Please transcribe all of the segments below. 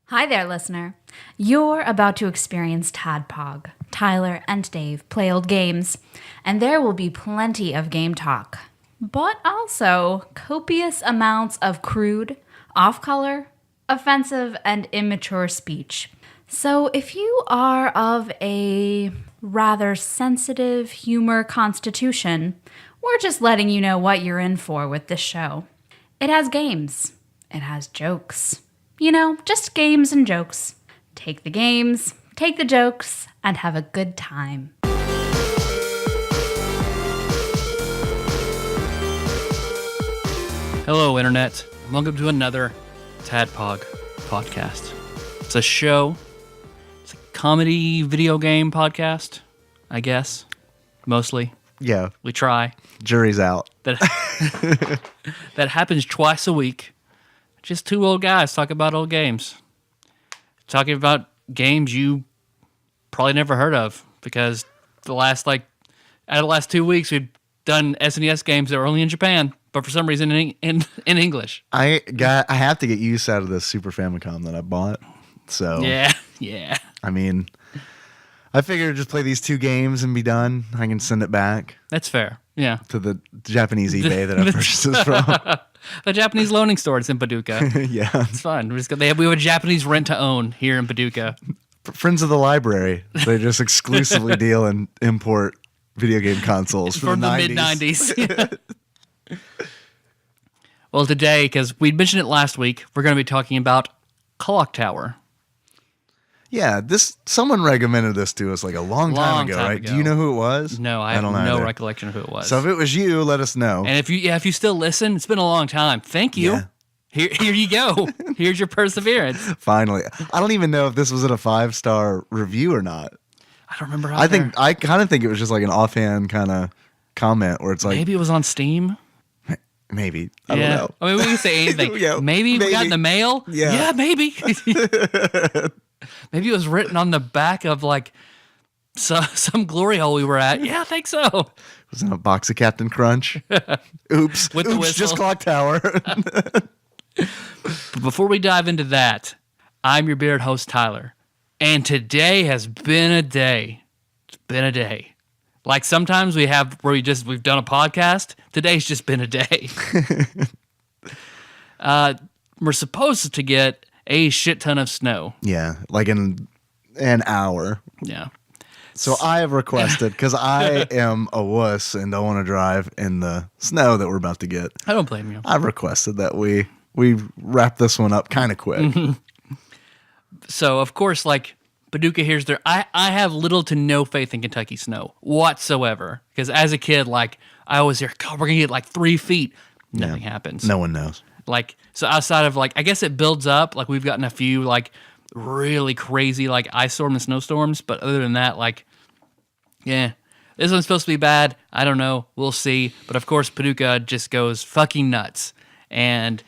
Hi there, listener. You're about to experience TADPOG. Tyler and Dave play old games, and there will be plenty of game talk, but also copious amounts of crude, off-color, offensive, and immature speech. So if you are of a rather sensitive humor constitution, we're just letting you know what you're in for with this show. It has games. It has jokes. You know, just games and jokes. Take the games, take the jokes, and have a good time. Hello, Internet. Welcome to another TADPOG podcast. It's a show. It's a comedy video game podcast, I guess. Mostly. Yeah. We try. Jury's out. That happens twice a week. Just two old guys talking about old games. Talking about games you probably never heard of, because out of the last 2 weeks we've done SNES games that were only in Japan, but for some reason in English. I have to get use out of this Super Famicom that I bought. So Yeah. I mean, I figured just play these two games and be done. I can send it back. That's fair. Yeah. To the Japanese eBay that I purchased this from. The Japanese loaning store. It's in Paducah. Yeah. It's fun. We have a Japanese rent to own here in Paducah. Friends of the library. They just exclusively deal and import video game consoles from the mid-90s. Well, today, because we mentioned it last week, we're going to be talking about Clock Tower. Yeah, someone recommended this to us like a long time ago, right? Ago. Do you know who it was? No, I have no recollection of who it was. So if it was you, let us know. And if you still listen, it's been a long time. Thank you. Yeah. Here you go. Here's your perseverance. Finally. I don't even know if this was in a 5-star review or not. I don't remember. I kind of think it was just like an offhand kind of comment where it's like maybe it was on Steam. Maybe. I don't know. I mean, we can say anything. Maybe we got in the mail. Yeah, maybe. Maybe it was written on the back of like some glory hole we were at. Yeah, I think so. It was in a box of Captain Crunch. Oops. With the whistle. Just Clock Tower. But before we dive into that, I'm your bearded host, Tyler. And today has been a day. It's been a day. Like sometimes we've done a podcast. Today's just been a day. We're supposed to get a shit ton of snow. Yeah, like in an hour. Yeah. So I have requested, because I am a wuss and don't want to drive in the snow that we're about to get. I don't blame you. I've requested that we wrap this one up kind of quick. Mm-hmm. So, of course, like Paducah here's there. I have little to no faith in Kentucky snow whatsoever. Because as a kid, like I always hear, God, we're going to get like 3 feet. Nothing happens. No one knows. Like, so outside of like, I guess it builds up. Like we've gotten a few like really crazy like ice storm and snowstorms. But other than that, like, yeah, this one's supposed to be bad. I don't know. We'll see. But of course, Paducah just goes fucking nuts. And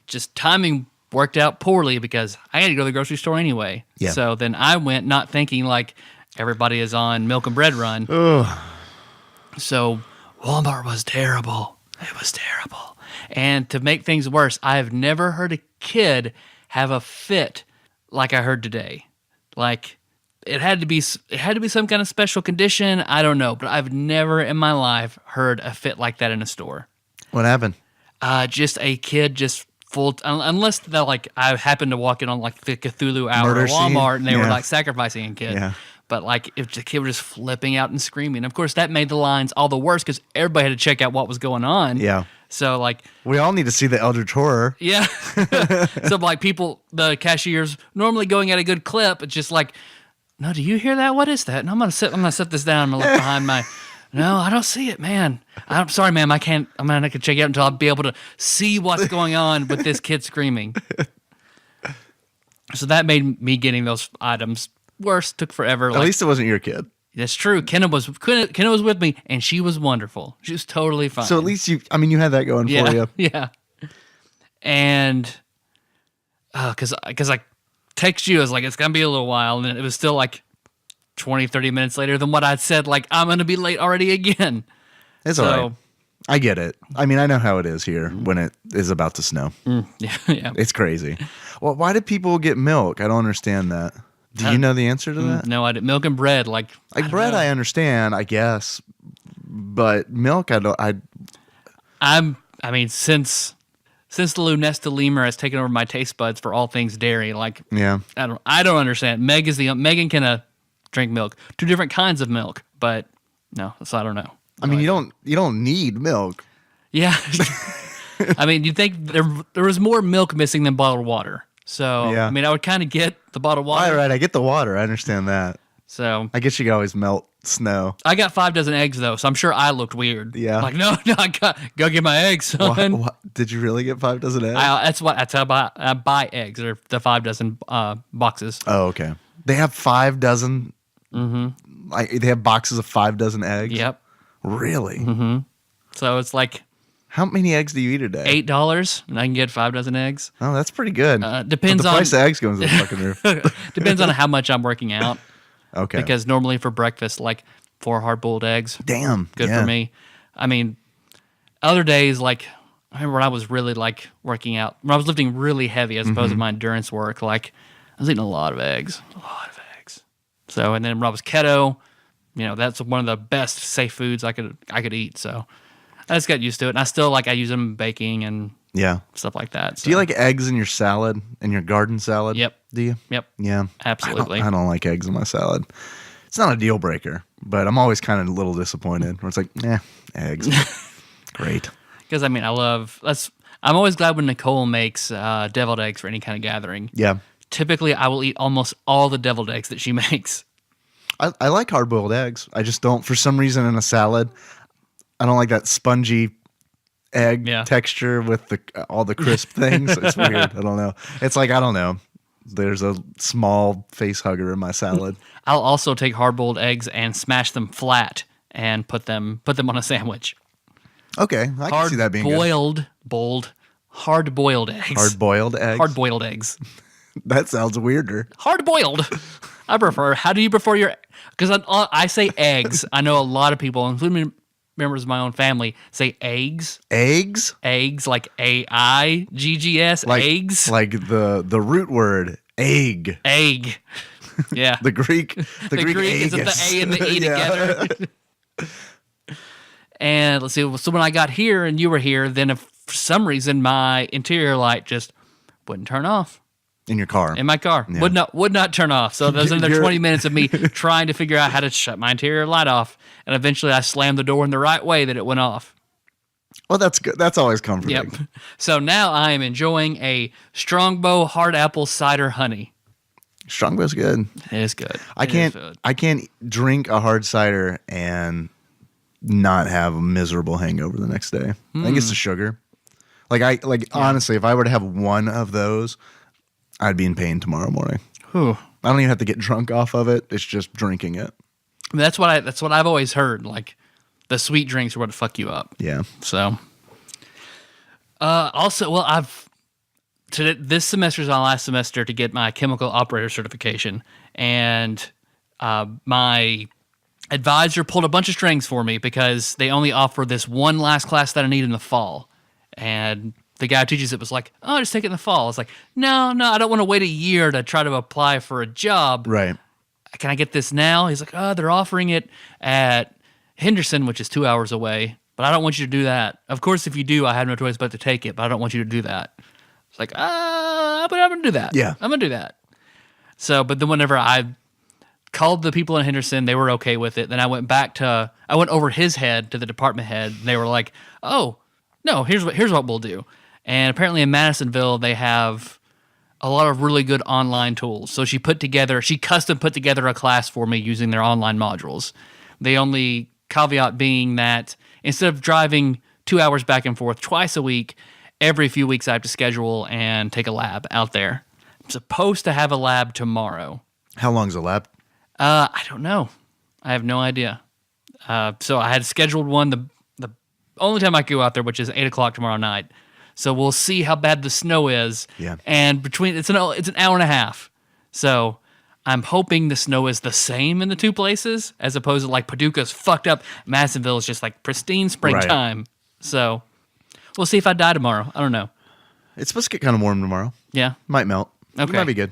just timing worked out poorly because I had to go to the grocery store anyway. Yeah. So then I went not thinking like everybody is on milk and bread run. Ugh. So Walmart was terrible. It was terrible. And to make things worse, I have never heard a kid have a fit like I heard today. Like it had to be some kind of special condition. I don't know, but I've never in my life heard a fit like that in a store. What happened? Just a kid just full, unless that like I happened to walk in on like the Cthulhu hour Murder at Walmart scene? and they were like sacrificing a kid. Yeah. But like if the kid was just flipping out and screaming. Of course, that made the lines all the worse because everybody had to check out what was going on. Yeah. So like we all need to see the Eldritch Horror. Yeah. So like the cashiers normally going at a good clip. It's just like, no, do you hear that? What is that? And I'm gonna set this down. I'm gonna look behind my. No, I don't see it, man. I'm sorry, ma'am. I'm not gonna check out until I'll be able to see what's going on with this kid screaming. So that made me getting those items worse. Took forever. At least it wasn't your kid. That's true. Kenna was with me, and she was wonderful. She was totally fine. So at least you had that going for you. Yeah. And because I text you, I was like, it's gonna be a little while, and it was still like 20, 30 minutes later than what I'd said. Like I'm gonna be late already again. It's all right. I get it. I mean, I know how it is here when it is about to snow. Yeah, yeah. It's crazy. Well, why do people get milk? I don't understand that. Do you know the answer to that? No, I did milk and bread. Like bread, I understand, I guess, but milk, I don't. I mean, since the Lunesta lemur has taken over my taste buds for all things dairy, like Yeah. I don't understand. Megan can drink milk, 2 different kinds of milk, but no, so I don't know. I mean, you don't need milk. Yeah, I mean, you'd think there was more milk missing than bottled water. So Yeah. I mean, I would kind of get the bottled water. All right, I get the water. I understand that. So I guess you can always melt snow. I got 5 dozen eggs though, so I'm sure I looked weird. Yeah. Like no, I go get my eggs, son. What? Did you really get 5 dozen eggs? That's how I buy eggs, or the 5 dozen boxes. Oh, okay. They have 5 dozen. Like they have boxes of 5 dozen eggs. Yep. Really? So it's like How many eggs do you eat a day? $8, and I can get 5 dozen eggs. Oh, that's pretty good. Depends but the on price of eggs goes to the fucking roof. depends on how much I'm working out. Okay. Because normally for breakfast, like 4 hard-boiled eggs, Damn. good yeah. for me. I mean, other days, like I remember when I was really like working out, when I was lifting really heavy as opposed to my endurance work, like I was eating a lot of eggs. So, and then when I was keto, that's one of the best safe foods I could eat. So I just got used to it, and I use them in baking and Yeah. stuff like that. So. Do you like eggs in your salad, in your garden salad? Yep. Do you? Yep. Yeah. Absolutely. I don't like eggs in my salad. It's not a deal breaker, but I'm always kind of a little disappointed where it's like, eggs. Great. Because I mean, I'm always glad when Nicole makes deviled eggs for any kind of gathering. Yeah. Typically, I will eat almost all the deviled eggs that she makes. I like hard-boiled eggs. I just don't, for some reason in a salad, I don't like that spongy egg texture with all the crisp things. It's weird. I don't know. It's like, I don't know. There's a small face hugger in my salad. I'll also take hard-boiled eggs and smash them flat and put them on a sandwich. Okay, I can see that being good. Hard-boiled eggs. Hard-boiled eggs? Hard-boiled eggs. That sounds weirder. Hard-boiled. I prefer. How do you prefer your? Because I say eggs. I know a lot of people, including members of my own family, say eggs. Eggs? Eggs, like AIGGS. Eggs. Like the root word egg. Egg. Yeah. The Greek. The Greek is the A and the E together. And let's see. So when I got here and you were here, then if for some reason my interior light just wouldn't turn off. In your car. In my car. Yeah. Would not turn off. So there's another 20 minutes of me trying to figure out how to shut my interior light off. And eventually I slammed the door in the right way that it went off. Well, that's good. That's always comforting. Yep. So now I am enjoying a Strongbow hard apple cider honey. Strongbow's good. It is good. I can't drink a hard cider and not have a miserable hangover the next day. I think it's the sugar. Honestly, if I were to have one of those, I'd be in pain tomorrow morning. Whew. I don't even have to get drunk off of it. It's just drinking it. I mean, that's what I've always heard. Like the sweet drinks are what fuck you up. Yeah. So, also, well, this semester is my last semester to get my chemical operator certification, and my advisor pulled a bunch of strings for me because they only offer this one last class that I need in the fall, and the guy who teaches it was like, "Oh, just take it in the fall." I was like, "No, I don't want to wait a year to try to apply for a job. Right. Can I get this now?" He's like, "Oh, they're offering it at Henderson, which is 2 hours away, but I don't want you to do that. Of course, if you do, I have no choice but to take it, but I don't want you to do that." It's like, but I'm going to do that. Yeah. I'm going to do that. So, but then whenever I called the people in Henderson, they were okay with it. Then I went over his head to the department head, and they were like, "Oh, no, here's what we'll do." And apparently in Madisonville, they have a lot of really good online tools. So she custom put together a class for me using their online modules. The only caveat being that instead of driving 2 hours back and forth twice a week, every few weeks I have to schedule and take a lab out there. I'm supposed to have a lab tomorrow. How long's the lab? I don't know. I have no idea. So I had scheduled one the only time I could go out there, which is 8 o'clock tomorrow night. So we'll see how bad the snow is. Yeah. And it's an hour and a half. So I'm hoping the snow is the same in the two places, as opposed to like Paducah's fucked up. Madisonville is just like pristine springtime. Right. So we'll see if I die tomorrow. I don't know. It's supposed to get kind of warm tomorrow. Yeah. Might melt. Okay. It might be good.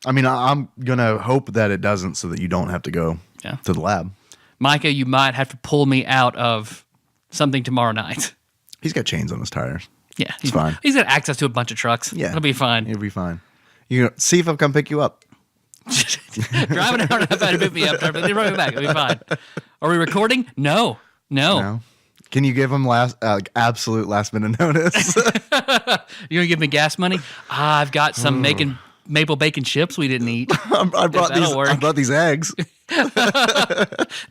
I mean, I'm going to hope that it doesn't so that you don't have to go to the lab. Micah, you might have to pull me out of something tomorrow night. He's got chains on his tires. Yeah. It's fine. He's got access to a bunch of trucks. Yeah. It'll be fine. It'll be fine. You know, see if I'll come pick you up. Drive an hour and a half to pick me up. Then run me back. It'll be fine. Are we recording? No. Can you give him absolute last minute notice? You gonna give me gas money? I've got some maple bacon chips we didn't eat. I brought these eggs.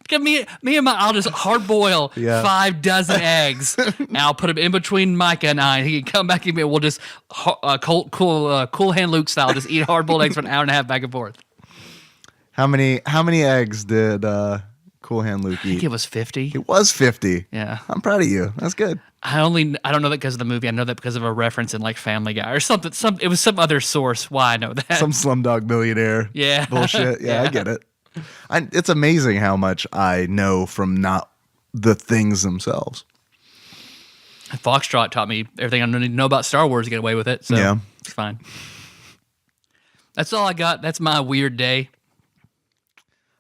Give me and I'll just hard boil 5 dozen eggs. And I'll put them in between Micah and I. And he can come back and we'll just cool hand Luke style just eat hard boiled eggs for an hour and a half back and forth. How many eggs did Cool Hand Luke eat? I think it was 50. It was 50. Yeah. I'm proud of you. That's good. I don't know that because of the movie. I know that because of a reference in like Family Guy or something. It was some other source. Why I know that. Some Slumdog Millionaire. Yeah. Bullshit. Yeah, I get it. It's amazing how much I know from not the things themselves. Foxtrot taught me everything I need to know about Star Wars to get away with it. So it's fine. That's all I got. That's my weird day.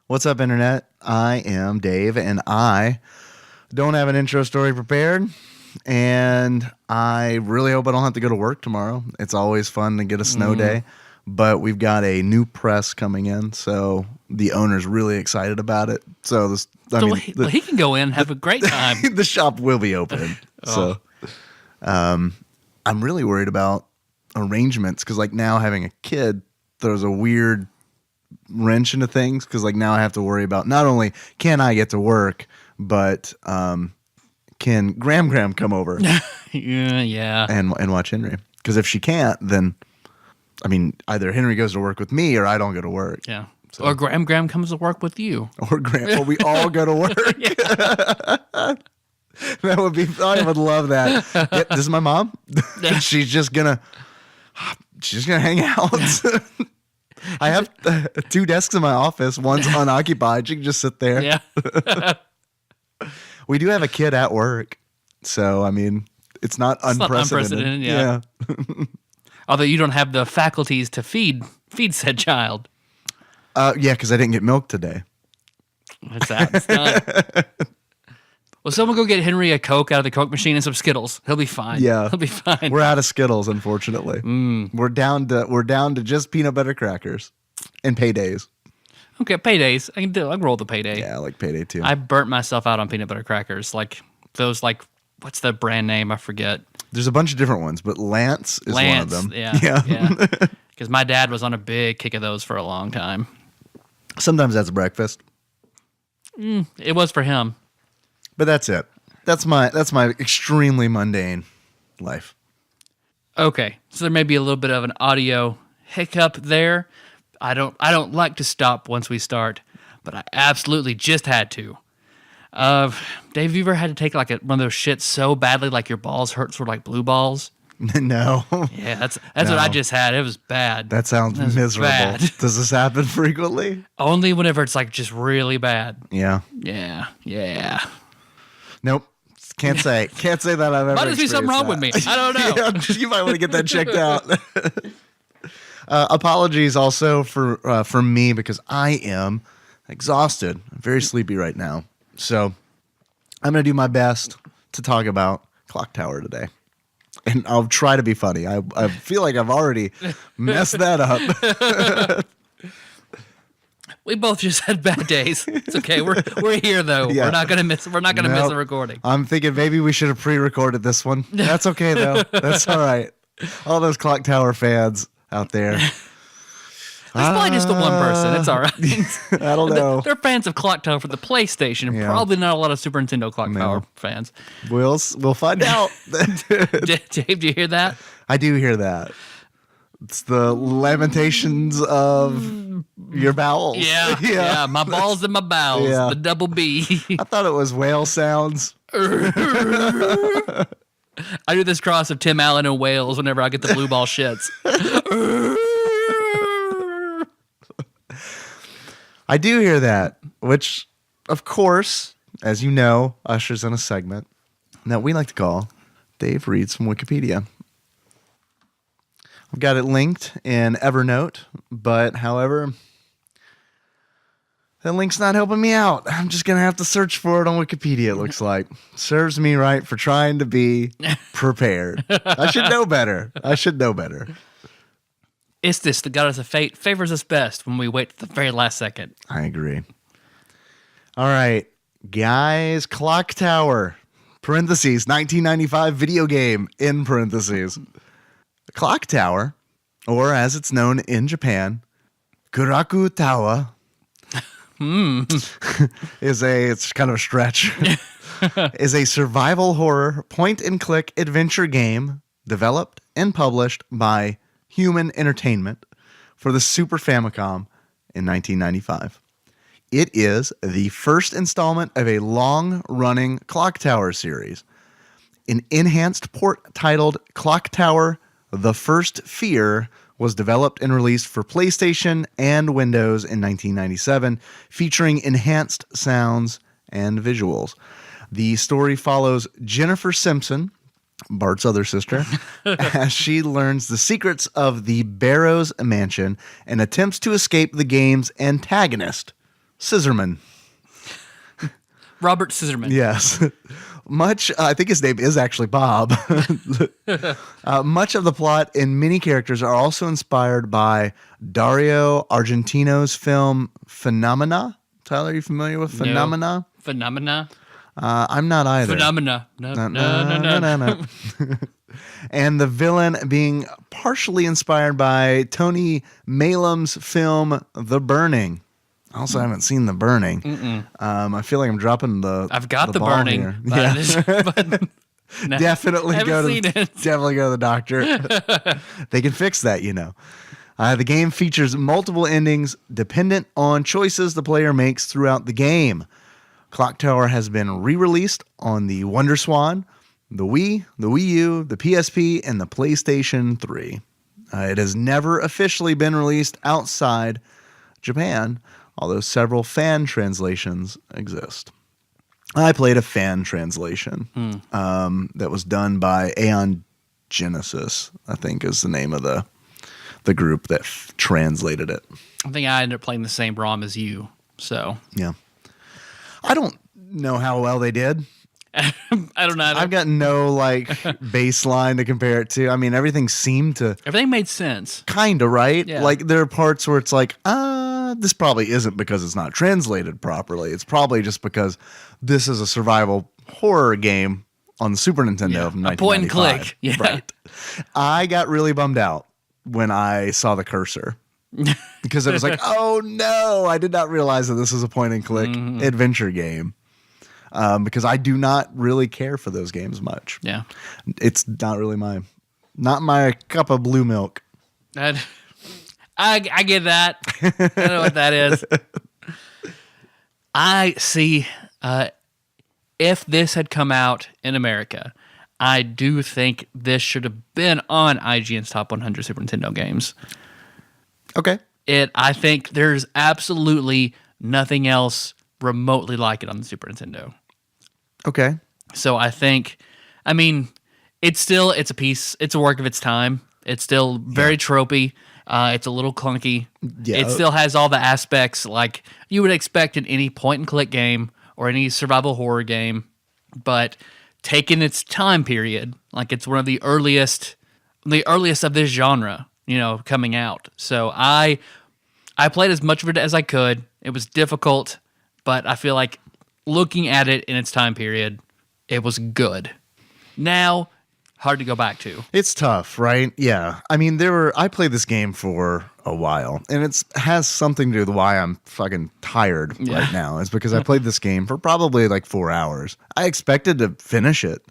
What's up, Internet? I am Dave, and I don't have an intro story prepared, and I really hope I don't have to go to work tomorrow. It's always fun to get a snow day, but we've got a new press coming in, so the owner's really excited about it. So he can go in and have a great time. The shop will be open. So I'm really worried about arrangements because, like, now having a kid throws a weird wrench into things because, like, now I have to worry about not only can I get to work, but can Graham come over and watch Henry? Because if she can't, then I mean, either Henry goes to work with me or I don't go to work. Yeah. So. Or Graham comes to work with you. Or we all go to work. That would be. I would love that. Yep, this is my mom. She's just gonna hang out. I have 2 desks in my office. One's unoccupied. She can just sit there. Yeah. We do have a kid at work, so I mean, it's not unprecedented. Yeah. Although you don't have the faculties to feed said child. Yeah, because I didn't get milk today. It's not. Well, someone go get Henry a Coke out of the Coke machine and some Skittles. He'll be fine. Yeah, he'll be fine. We're out of Skittles, unfortunately. We're down to just peanut butter crackers and paydays. Okay, paydays. I can roll the payday. Yeah, I like payday too. I burnt myself out on peanut butter crackers. Like those, what's the brand name? I forget. There's a bunch of different ones, but Lance is one of them. Yeah. Because my dad was on a big kick of those for a long time. Sometimes that's breakfast. It was for him. But that's it. That's my extremely mundane life. Okay, so there may be a little bit of an audio hiccup there. I don't like to stop once we start, but I absolutely just had to. Dave, you ever had to take like one of those shits so badly, like your balls hurt, sort of like blue balls? No. Yeah, that's what I just had. It was bad. That sounds miserable. Bad. Does this happen frequently? Only whenever it's like just really bad. Yeah. Yeah. Nope. Can't say that I've ever. Might just be something wrong with me. I don't know. Yeah, you might want to get that checked out. Apologies also for me because I am exhausted. I'm very sleepy right now. So I'm going to do my best to talk about Clock Tower today. And I'll try to be funny. I feel like I've already messed that up. We both just had bad days. It's okay. We're here though. Yeah. We're not gonna miss a recording. I'm thinking maybe we should have pre-recorded this one. That's okay though. That's all right. All those Clock Tower fans out there. There's probably just the one person. It's all right. I don't know. They're fans of Clock Tower for the PlayStation, and probably not a lot of Super Nintendo Clock Tower fans. We'll find out. Dave, do you hear that? I do hear that. It's the lamentations of your bowels. Yeah. My balls and my bowels. Yeah. The double B. I thought it was whale sounds. I do this cross of Tim Allen and whales whenever I get the blue ball shits. I do hear that, which, of course, as you know, ushers in a segment that we like to call Dave Reads from Wikipedia. I've got it linked in Evernote, but however, that link's not helping me out. I'm just going to have to search for it on Wikipedia, it looks like. Serves me right for trying to be prepared. I should know better. It's this, the goddess of fate favors us best when we wait to the very last second. I agree. All right, guys, Clock Tower, parentheses, 1995 video game, in parentheses. The Clock Tower, or as it's known in Japan, Kuraku Tower, it's kind of a stretch, is a survival horror point-and-click adventure game developed and published by Human Entertainment for the Super Famicom in 1995. It is the first installment of a long-running Clock Tower series. An enhanced port titled Clock Tower: The First Fear was developed and released for PlayStation and Windows in 1997, featuring enhanced sounds and visuals. The story follows Jennifer Simpson, Bart's other sister, as she learns the secrets of the Barrows Mansion and attempts to escape the game's antagonist, Scissorman. Robert Scissorman. Yes. I think his name is actually Bob. Much of the plot and many characters are also inspired by Dario Argentino's film Phenomena. Tyler, are you familiar with Phenomena? No. Phenomena? I'm not either. Phenomena. No. And the villain being partially inspired by Tony Malam's film The Burning. I also haven't seen The Burning. I feel like I'm dropping the I've got the ball Burning. here. But no, Definitely go to the doctor. They can fix that, you know. The game features multiple endings dependent on choices the player makes throughout the game. Clock Tower has been re-released on the WonderSwan, the Wii, the Wii U, the PSP, and the PlayStation 3. It has never officially been released outside Japan, although several fan translations exist. I played a fan translation that was done by Aeon Genesis, I think is the name of the group that translated it. I think I ended up playing the same ROM as you, so. Yeah. I don't know how well they did. I don't know. I've got no baseline to compare it to. I mean, everything made sense. Kind of, right? Yeah. Like there are parts where it's like, this probably isn't because it's not translated properly. It's probably just because this is a survival horror game on the Super Nintendo from 1995. A point and click. Yeah. Right. I got really bummed out when I saw the cursor. Because it was like, oh no, I did not realize that this is a point and click adventure game. Because I do not really care for those games much. Yeah. It's not really not my cup of blue milk. I get that. I know what that is. I see, if this had come out in America, I do think this should have been on IGN's Top 100 Super Nintendo games. Okay. I think there's absolutely nothing else remotely like it on the Super Nintendo. Okay. So I think, it's a work of its time. It's still very tropey. It's a little clunky. Yeah. It still has all the aspects like you would expect in any point-and-click game or any survival horror game, but taking its time period, like it's one of the earliest of this genre, coming out. So I played as much of it as I could. It was difficult, but I feel like looking at it in its time period, it was good. Now, hard to go back to. It's tough, right? Yeah. I played this game for a while, and it has something to do with why I'm fucking tired right now. It's because I played this game for probably 4 hours. I expected to finish it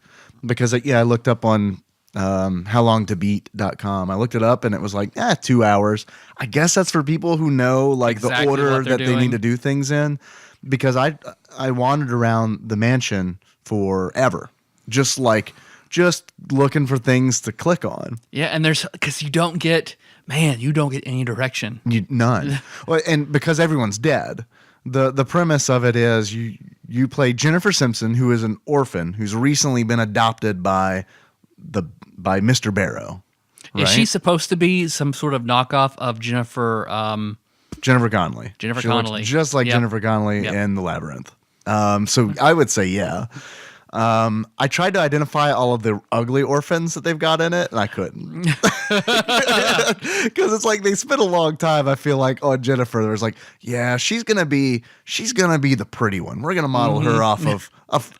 because, I looked up on howlongtobeat.com. I looked it up, and it was 2 hours. I guess that's for people who know exactly the order that doing. they need to do things in, because I wandered around the mansion forever. Just looking for things to click on. Yeah, and because you don't get any direction. None. Well, and because everyone's dead. The premise of it is you you play Jennifer Simpson, who is an orphan who's recently been adopted by Mr. Barrow. Right? Is she supposed to be some sort of knockoff of Jennifer? Jennifer Connelly. Jennifer She looks Connelly. just like Yep. Jennifer Connelly Yep. in The Labyrinth. So I would say yeah. I tried to identify all of the ugly orphans that they've got in it, and I couldn't. Because it's like they spent a long time, I feel like, on Jennifer. There's like, yeah, she's gonna be the pretty one. We're gonna model her off of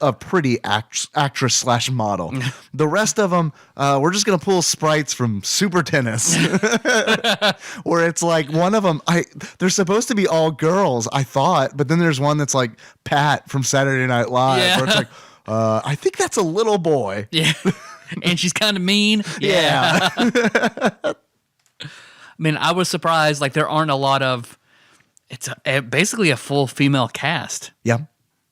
a pretty actress / model. The rest of them, we're just gonna pull sprites from Super Tennis, where it's like one of them. They're supposed to be all girls, I thought, but then there's one that's like Pat from Saturday Night Live, where it's like. I think that's a little boy. Yeah. And she's kind of mean. Yeah. I mean, I was surprised. Like, there aren't a lot of. It's basically a full female cast. Yeah.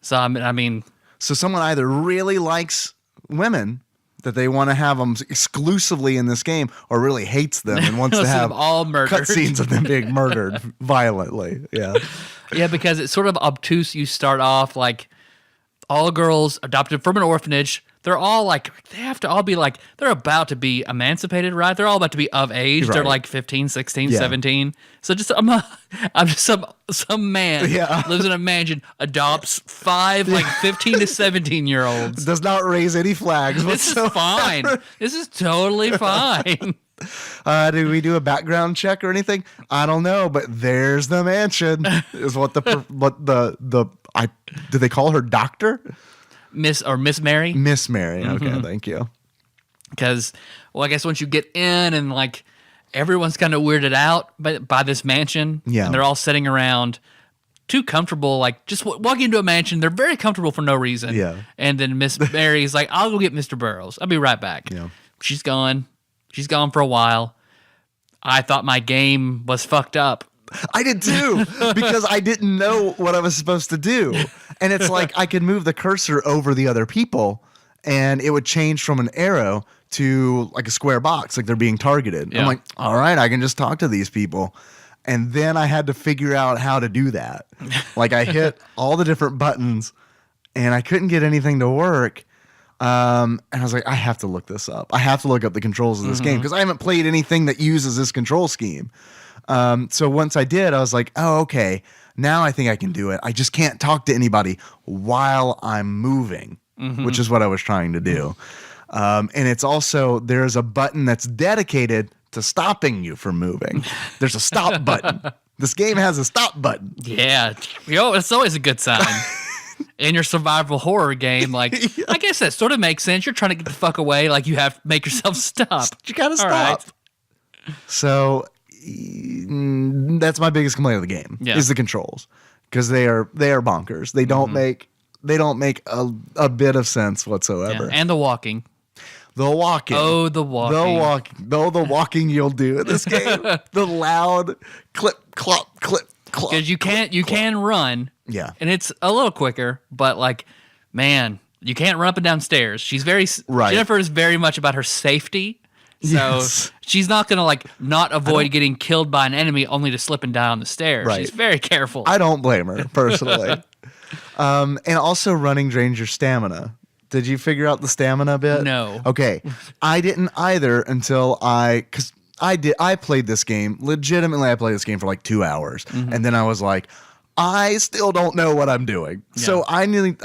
So I mean, So someone either really likes women that they want to have them exclusively in this game, or really hates them and wants to See have them all murdered. cutscenes of them being murdered violently. Yeah. yeah, because it's sort of obtuse. You start off like all girls adopted from an orphanage. They're all like, they have to all be like, they're about to be emancipated, right? They're all about to be of age. Right. They're like 15, 16, Yeah. 17. So just, I'm just some man lives in a mansion, adopts 5 like 15 to 17-year-olds. Does not raise any flags. This is fine. This is totally fine. Do we do a background check or anything? I don't know, but there's the mansion. Is what do they call her Doctor? Miss Mary. Miss Mary. Okay, thank you. Because, well, I guess once you get in and like everyone's kind of weirded out by this mansion. Yeah. And they're all sitting around too comfortable. Like just walking into a mansion, they're very comfortable for no reason. Yeah. And then Miss Mary's like, I'll go get Mr. Burroughs. I'll be right back. Yeah. She's gone. She's gone for a while. I thought my game was fucked up. I did too, because I didn't know what I was supposed to do. And it's like I could move the cursor over the other people and it would change from an arrow to like a square box, like they're being targeted. Yeah. I'm like, all right, I can just talk to these people. And then I had to figure out how to do that. Like I hit all the different buttons and I couldn't get anything to work. And I was like, I have to look this up. I have to look up the controls of this game because I haven't played anything that uses this control scheme. So once I did, I was like, oh, okay, now I think I can do it. I just can't talk to anybody while I'm moving, which is what I was trying to do. And it's also, there's a button that's dedicated to stopping you from moving. There's a stop button. This game has a stop button. Yeah. Yo, it's always a good sign. In your survival horror game, like, I guess that sort of makes sense. You're trying to get the fuck away. Like, you have to make yourself stop. You gotta stop. Right. So that's my biggest complaint of the game is the controls, because they are bonkers. They don't make a bit of sense whatsoever. Yeah. And the walking. The walking. Oh, the walking. The walking you'll do in this game. The loud clip, clop, clip, clop. Because you can run. Yeah. And it's a little quicker, but like, man, you can't run up and down stairs. She's Jennifer is very much about her safety. So Yes. she's not going to like not avoid getting killed by an enemy only to slip and die on the stairs. Right. She's very careful. I don't blame her personally. And also running drains your stamina. Did you figure out the stamina bit? No. Okay. I didn't either until I played this game. Legitimately, I played this game for like 2 hours. And then I was like, I still don't know what I'm doing. Yeah. So I need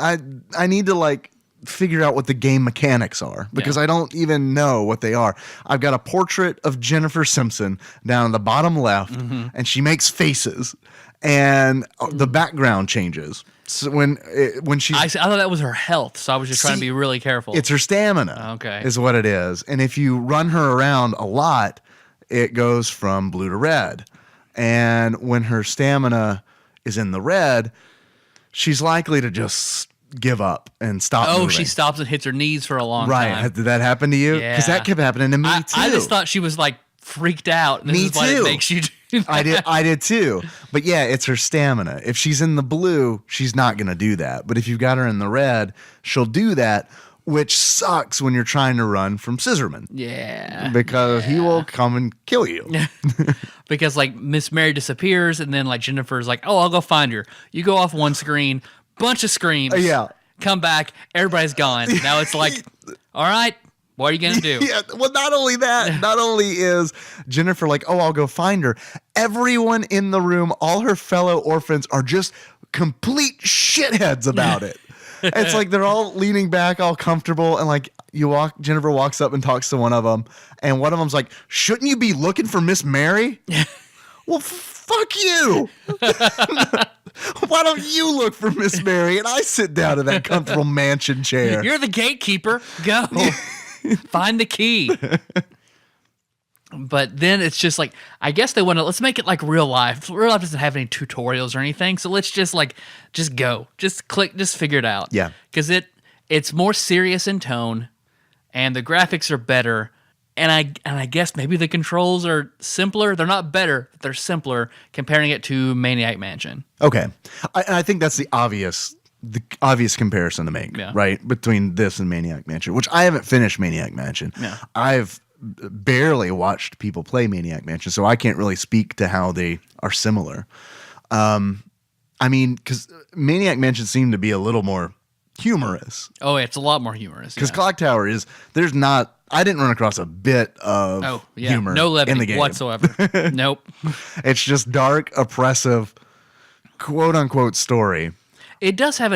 to like figure out what the game mechanics are, because I don't even know what they are. I've got a portrait of Jennifer Simpson down in the bottom left, and she makes faces, and the background changes. So when she's, I thought that was her health, so I was just trying to be really careful. it's her stamina. Okay. Is what it is. And if you run her around a lot, it goes from blue to red. And when her stamina is in the red, she's likely to just give up and stop moving. she stops and hits her knees for a long Right. time. Did that happen to you? Because that kept happening to me too. I just thought she was like freaked out. And this Me is why too. it makes you do that. I did too. But yeah, it's her stamina. If she's in the blue, she's not going to do that. But if you've got her in the red, she'll do that, which sucks when you're trying to run from Scissorman. Yeah. Because he will come and kill you. Because like Miss Mary disappears and then like Jennifer's like, oh, I'll go find her. You go off one screen, bunch of screams. Yeah. Come back, everybody's gone. Now it's like, all right, what are you going to do? Yeah, well, not only that, not only is Jennifer like, oh, I'll go find her. Everyone in the room, all her fellow orphans are just complete shitheads about it. It's like they're all leaning back, all comfortable, and like Jennifer walks up and talks to one of them, and one of them's like, shouldn't you be looking for Miss Mary? Well, fuck you. Why don't you look for Miss Mary and I sit down in that comfortable mansion chair? You're the gatekeeper. Go. Find the key. But then it's just like, I guess they want to, let's make it like real life. Real life doesn't have any tutorials or anything. So let's just go. Just click, just figure it out. Yeah. Because it's more serious in tone and the graphics are better. And I guess maybe the controls are simpler. They're not better. They're simpler comparing it to Maniac Mansion. Okay. I think that's the obvious comparison to make, right? Between this and Maniac Mansion, which I haven't finished Maniac Mansion. Yeah. I've barely watched people play Maniac Mansion, so I can't really speak to how they are similar. I mean, because Maniac Mansion seemed to be a little more humorous. Oh, it's a lot more humorous. Because Clock Tower I didn't run across a bit of humor no levity in the game whatsoever. Nope. It's just dark, oppressive, quote unquote story. It does have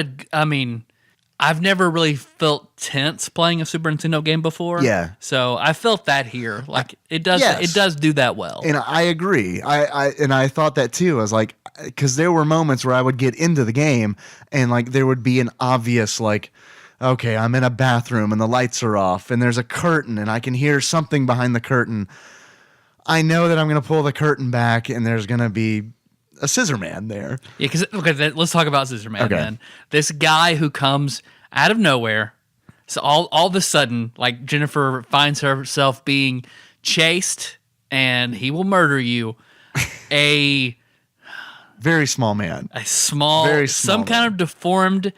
I've never really felt tense playing a Super Nintendo game before. Yeah. So I felt that here. Like it does It does do that well. And I agree. I thought that too. I was like, because there were moments where I would get into the game and like there would be an obvious like, okay, I'm in a bathroom and the lights are off and there's a curtain and I can hear something behind the curtain. I know that I'm going to pull the curtain back and there's going to be a scissor man there. Yeah, because let's talk about Scissor Man then. This guy who comes out of nowhere. So all of a sudden, like Jennifer finds herself being chased and he will murder you. A very small man. Very small some kind of deformed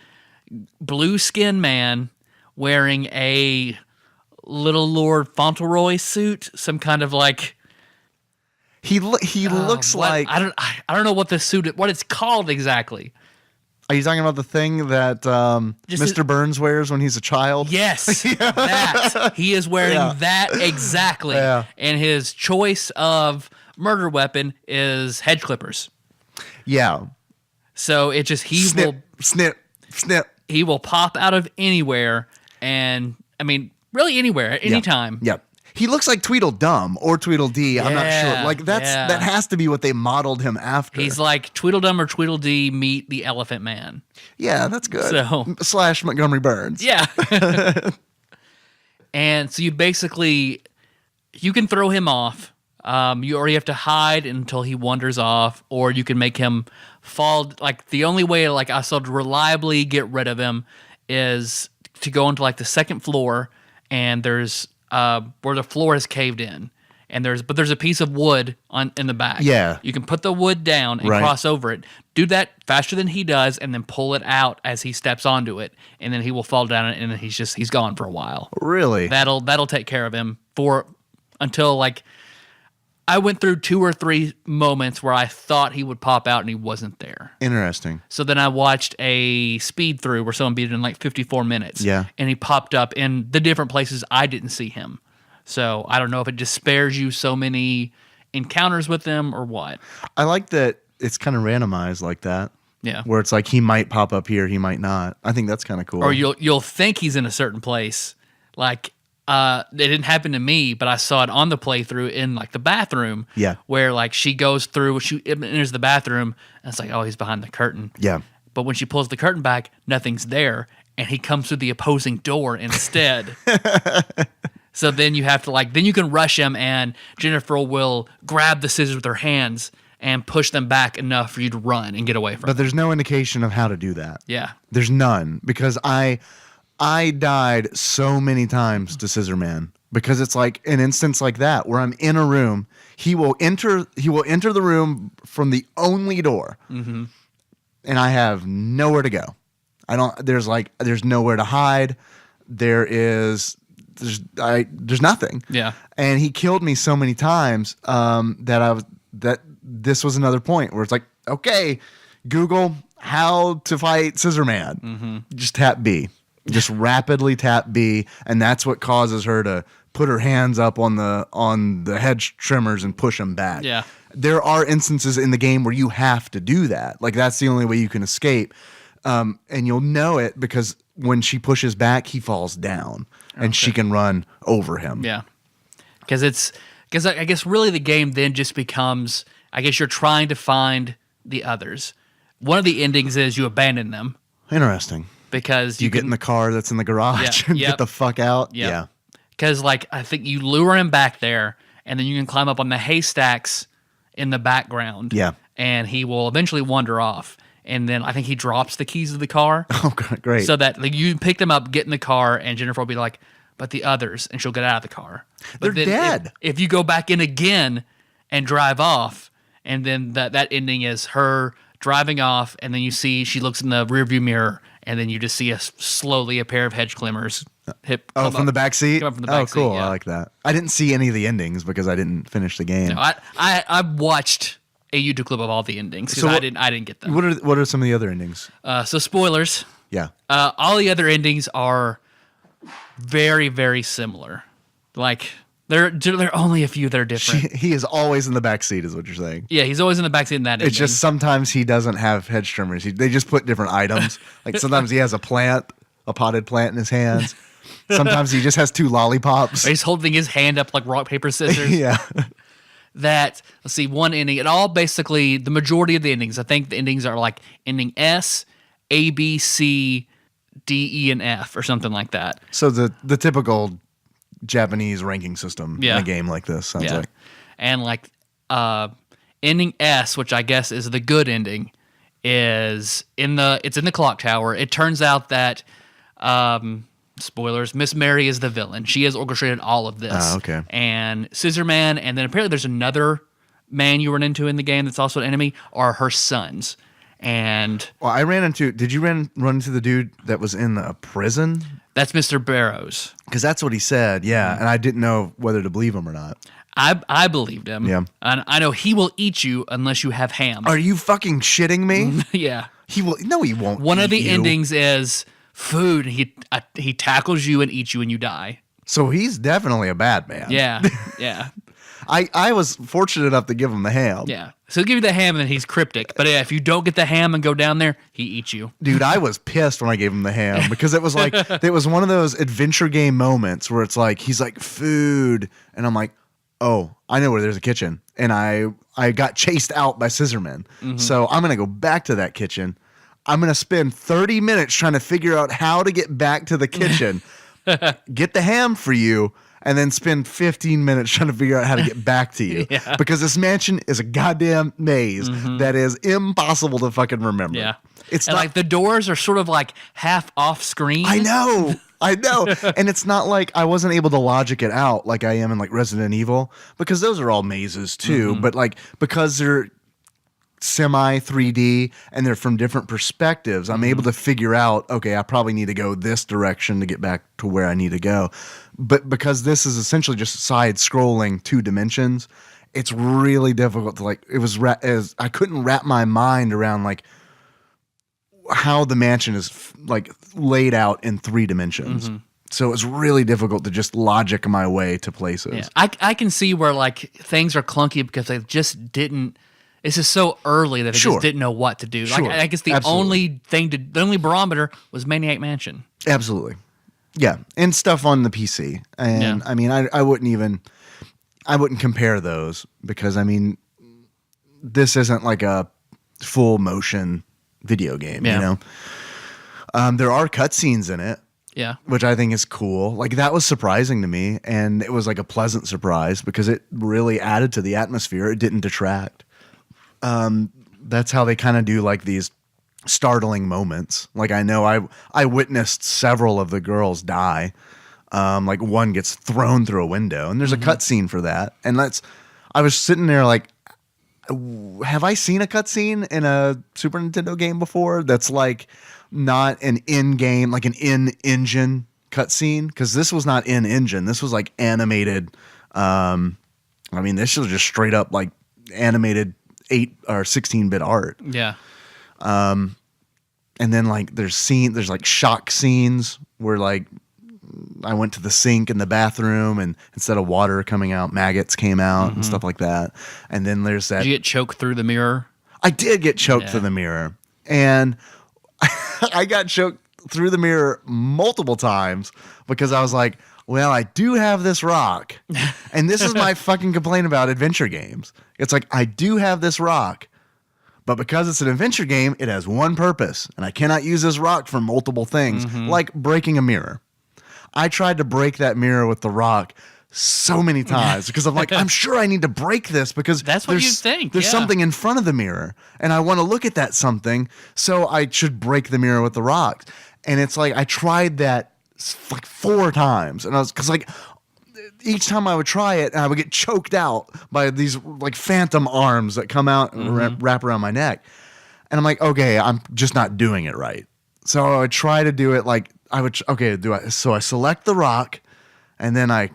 blue skin man wearing a Little Lord Fauntleroy suit, some kind of like he looks like I don't know what it's called exactly. Are you talking about the thing that Mr. Burns wears when he's a child? Yes, that he is wearing that exactly, and his choice of murder weapon is hedge clippers. Yeah. So it just snip. He will pop out of anywhere, and I mean, really anywhere, at any time. Yep. He looks like Tweedledum or Tweedledee. I'm not sure. Like that has to be what they modeled him after. He's like Tweedledum or Tweedledee meet the Elephant Man. Yeah, that's good. So / Montgomery Burns. Yeah. And so you can throw him off. You already have to hide until he wanders off, or you can make him fall. Like the only way, like I saw, to reliably get rid of him is to go into like the second floor, and there's where the floor is caved in, and there's a piece of wood in the back. Yeah, you can put the wood down and cross over it. Do that faster than he does, and then pull it out as he steps onto it, and then he will fall down, and then he's gone for a while. Really, that'll take care of him until like. I went through 2 or 3 moments where I thought he would pop out and he wasn't there. Interesting. So then I watched a speed through where someone beat it in like 54 minutes. Yeah. And he popped up in the different places I didn't see him. So I don't know if it just spares you so many encounters with them or what. I like that it's kind of randomized like that. Yeah. Where it's like he might pop up here, he might not. I think that's kind of cool. Or you'll think he's in a certain place. Like it didn't happen to me, but I saw it on the playthrough in like the bathroom. Yeah. Where like she goes through, she enters the bathroom, and it's like, oh, he's behind the curtain. Yeah. But when she pulls the curtain back, nothing's there, and he comes through the opposing door instead. So then you have to then you can rush him, and Jennifer will grab the scissors with her hands and push them back enough for you to run and get away from. But there's no indication of how to do that. Yeah. There's none, because I died so many times to Scissor Man, because it's like an instance like that where I'm in a room. He will enter the room from the only door, and I have nowhere to go. There's nowhere to hide. There's nothing. Yeah. And he killed me so many times that this was another point where it's like, okay, Google how to fight Scissor Man. Just tap B. Just rapidly tap B, and that's what causes her to put her hands up on the hedge trimmers and push them back. Yeah. There are instances in the game where you have to do that. Like, that's the only way you can escape. And you'll know it because when she pushes back, he falls down, and she can run over him. Yeah. Because I guess really the game then just becomes, I guess you're trying to find the others. One of the endings is you abandon them. Interesting. Because you get in the car that's in the garage and get the fuck out. Yep. Yeah. Because, like, I think you lure him back there, and then you can climb up on the haystacks in the background. Yeah. And he will eventually wander off. And then I think he drops the keys of the car. Oh, great. So that, like, you pick them up, get in the car, and Jennifer will be like, but the others, and she'll get out of the car. They're dead. If you go back in again and drive off, and then that ending is her driving off, and then you see she looks in the rearview mirror, and then you just see slowly a pair of hedge climbers from the back seat? Come up from the back cool. seat, yeah. I like that. I didn't see any of the endings because I didn't finish the game. No, I watched a YouTube clip of all the endings because I didn't get them. What are some of the other endings? So spoilers. Yeah. All the other endings are very, very similar. Like, there are only a few that are different. He is always in the back seat, is what you're saying. Yeah, he's always in the backseat in that ending. It's just sometimes he doesn't have hedge trimmers. They just put different items. Like sometimes he has a potted plant in his hands. Sometimes he just has 2 lollipops. He's holding his hand up like rock, paper, scissors. Yeah. Let's see, one ending. It all basically, the majority of the endings, I think the endings are like ending S, A, B, C, D, E, and F or something like that. So the typical Japanese ranking system in a game like this sounds like. And like ending S, which I guess is the good ending, it's in the clock tower. It turns out that spoilers, Miss Mary is the villain. She has orchestrated all of this. Oh, okay. And Scissor Man, and then apparently there's another man you run into in the game that's also an enemy, are her sons. And I ran into. Did you run into the dude that was in a prison? That's Mr. Barrows. Because that's what he said. Yeah, and I didn't know whether to believe him or not. I believed him. Yeah, and I know he will eat you unless you have ham. Are you fucking shitting me? Yeah, he will. No, he won't. One of the you. endings is food. He tackles you and eats you and you die. So he's definitely a bad man. Yeah, yeah. I was fortunate enough to give him the ham. Yeah. So he'll give you the ham and then he's cryptic. But yeah, if you don't get the ham and go down there, he eats you. Dude, I was pissed when I gave him the ham because it was like, it was one of those adventure game moments where it's like, he's like, food. And I'm like, oh, I know where there's a kitchen. And I got chased out by scissormen. Mm-hmm. So I'm going to go back to that kitchen. I'm going to spend 30 minutes trying to figure out how to get back to the kitchen, get the ham for you, and then spend 15 minutes trying to figure out how to get back to you. Yeah. Because this mansion is a goddamn maze that is impossible to fucking remember. Yeah. It's and not, like the doors are sort of like half off screen. I know. And it's not like I wasn't able to logic it out like I am in like Resident Evil, because those are all mazes too. But like, because they're semi 3D and they're from different perspectives, I'm able to figure out, okay, I probably need to go this direction to get back to where I need to go. But because this is essentially just side scrolling 2 dimensions, it's really difficult to like, I couldn't wrap my mind around like how the mansion is like laid out in 3 dimensions. So it's really difficult to just logic my way to places. Yeah. I can see where like things are clunky because they just didn't. This is so early that they just didn't know what to do. Sure. Like I guess the only barometer was Maniac Mansion. Absolutely. Yeah. And stuff on the PC. And I mean, I wouldn't compare those because I mean, this isn't like a full motion video game, you know? There are cutscenes in it. Yeah. Which I think is cool. Like that was surprising to me. And it was like a pleasant surprise because it really added to the atmosphere. It didn't detract. That's how they kind of do like these startling moments. Like I know I witnessed several of the girls die. Like one gets thrown through a window and there's a cutscene for that. And I was sitting there like, have I seen a cutscene in a Super Nintendo game before? That's like not an in-game, like an in-engine cutscene. Because this was not in-engine. This was like animated. I mean, this was just straight up like animated 8 or 16-bit art. Yeah. And then like there's like shock scenes where like I went to the sink in the bathroom and instead of water coming out, maggots came out and stuff like that. And then there's that. Did you get choked through the mirror? I did get choked through the mirror, and I got choked through the mirror multiple times because I was like, well, I do have this rock. And this is my fucking complaint about adventure games. It's like, I do have this rock, but because it's an adventure game, it has one purpose, and I cannot use this rock for multiple things, like breaking a mirror. I tried to break that mirror with the rock so many times because I'm like, I'm sure I need to break this because that's what you think. There's something in front of the mirror, and I want to look at that something, so I should break the mirror with the rock. And it's like I tried that like 4 times, and I was because like each time I would try it, I would get choked out by these like phantom arms that come out and wrap around my neck, and I'm like, okay, I'm just not doing it right. So I would try to do it like I would. Okay, do I? So I select the rock, and then I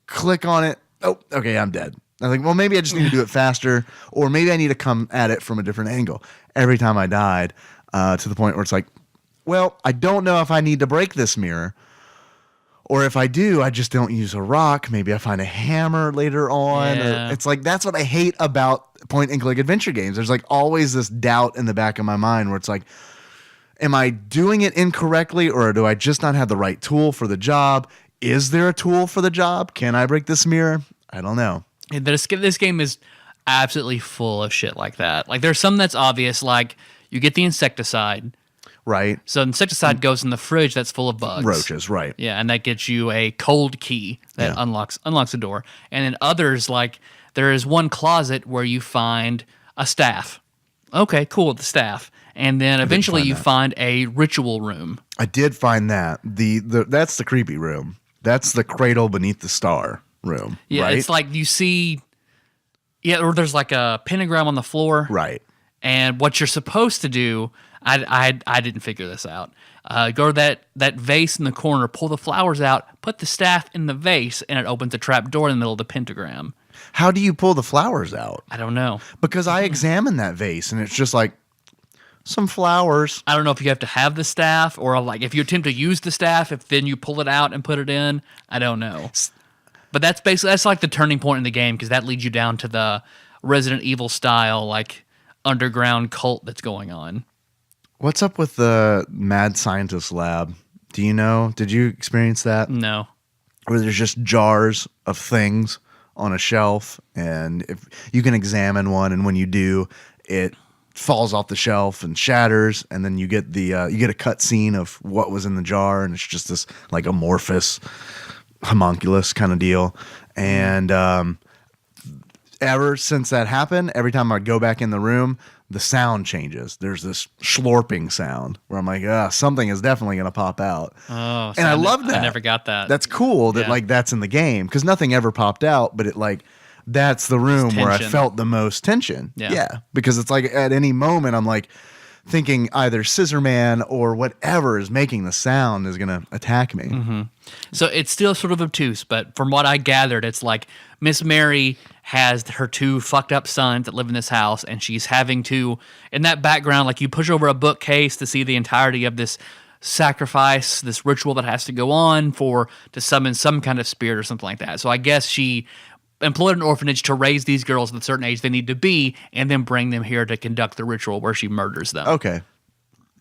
click on it. Oh, okay, I'm dead. I think, well, maybe I just need to do it faster, or maybe I need to come at it from a different angle. Every time I died, to the point where it's like, well, I don't know if I need to break this mirror, or if I do, I just don't use a rock. Maybe I find a hammer later on. Yeah. Or it's like, that's what I hate about point and click adventure games. There's like always this doubt in the back of my mind where it's like, am I doing it incorrectly, or do I just not have the right tool for the job? Is there a tool for the job? Can I break this mirror? I don't know. This game is absolutely full of shit like that. Like there's some that's obvious, like you get the insecticide. Right. So insecticide goes in the fridge that's full of bugs. Roaches, right. Yeah, and that gets you a cold key that unlocks the door. And then others, like there is one closet where you find a staff. Okay, cool, the staff. And then eventually you find a ritual room. I did find that. That's the creepy room. That's the cradle beneath the star room. Yeah, right? It's like you see, or there's like a pentagram on the floor. Right. And what you're supposed to do, I didn't figure this out. Go to that vase in the corner, pull the flowers out, put the staff in the vase, and it opens a trap door in the middle of the pentagram. How do you pull the flowers out? I don't know. Because I examined that vase, and it's just like some flowers. I don't know if you have to have the staff, or like if you attempt to use the staff, if then you pull it out and put it in. I don't know. But that's like the turning point in the game, because that leads you down to the Resident Evil style like underground cult that's going on. What's up with the mad scientist lab? Do you know? Did you experience that? No. Where there's just jars of things on a shelf, and if you can examine one, and when you do, it falls off the shelf and shatters, and then you get a cut scene of what was in the jar, and it's just this like amorphous homunculus kind of deal. And ever since that happened, every time I go back in the room, the sound changes. There's this slurping sound where I'm like, something is definitely going to pop out. Oh, and I love that. I never got that. That's cool that like that's in the game, because nothing ever popped out, but it like that's the room where I felt the most tension. Yeah. Because it's like at any moment I'm like thinking either Scissor Man or whatever is making the sound is going to attack me. Mm-hmm. So it's still sort of obtuse, but from what I gathered, it's like Miss Mary has her 2 fucked up sons that live in this house, and she's having to, in that background, like you push over a bookcase to see the entirety of this sacrifice, this ritual that has to go on to summon some kind of spirit or something like that. So I guess she employed an orphanage to raise these girls at a certain age they need to be, and then bring them here to conduct the ritual where she murders them. Okay.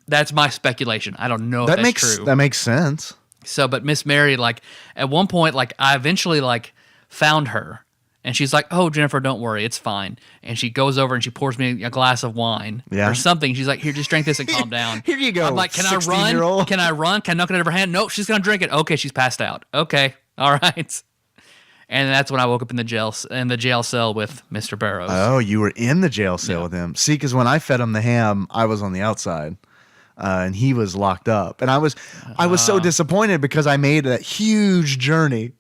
That's my speculation. I don't know if that's true. That makes sense. So, but Miss Mary, like, at one point, like, I eventually, like, found her. And she's like, oh, Jennifer, don't worry. It's fine. And she goes over and she pours me a glass of wine or something. She's like, here, just drink this and calm down. Here you go. I'm like, can I run? Can I run? Can I knock it out of her hand? Nope, she's going to drink it. Okay, she's passed out. Okay, all right. And that's when I woke up in the jail cell with Mr. Barrows. Oh, you were in the jail cell with him. See, because when I fed him the ham, I was on the outside. And he was locked up. And I was so disappointed because I made that huge journey.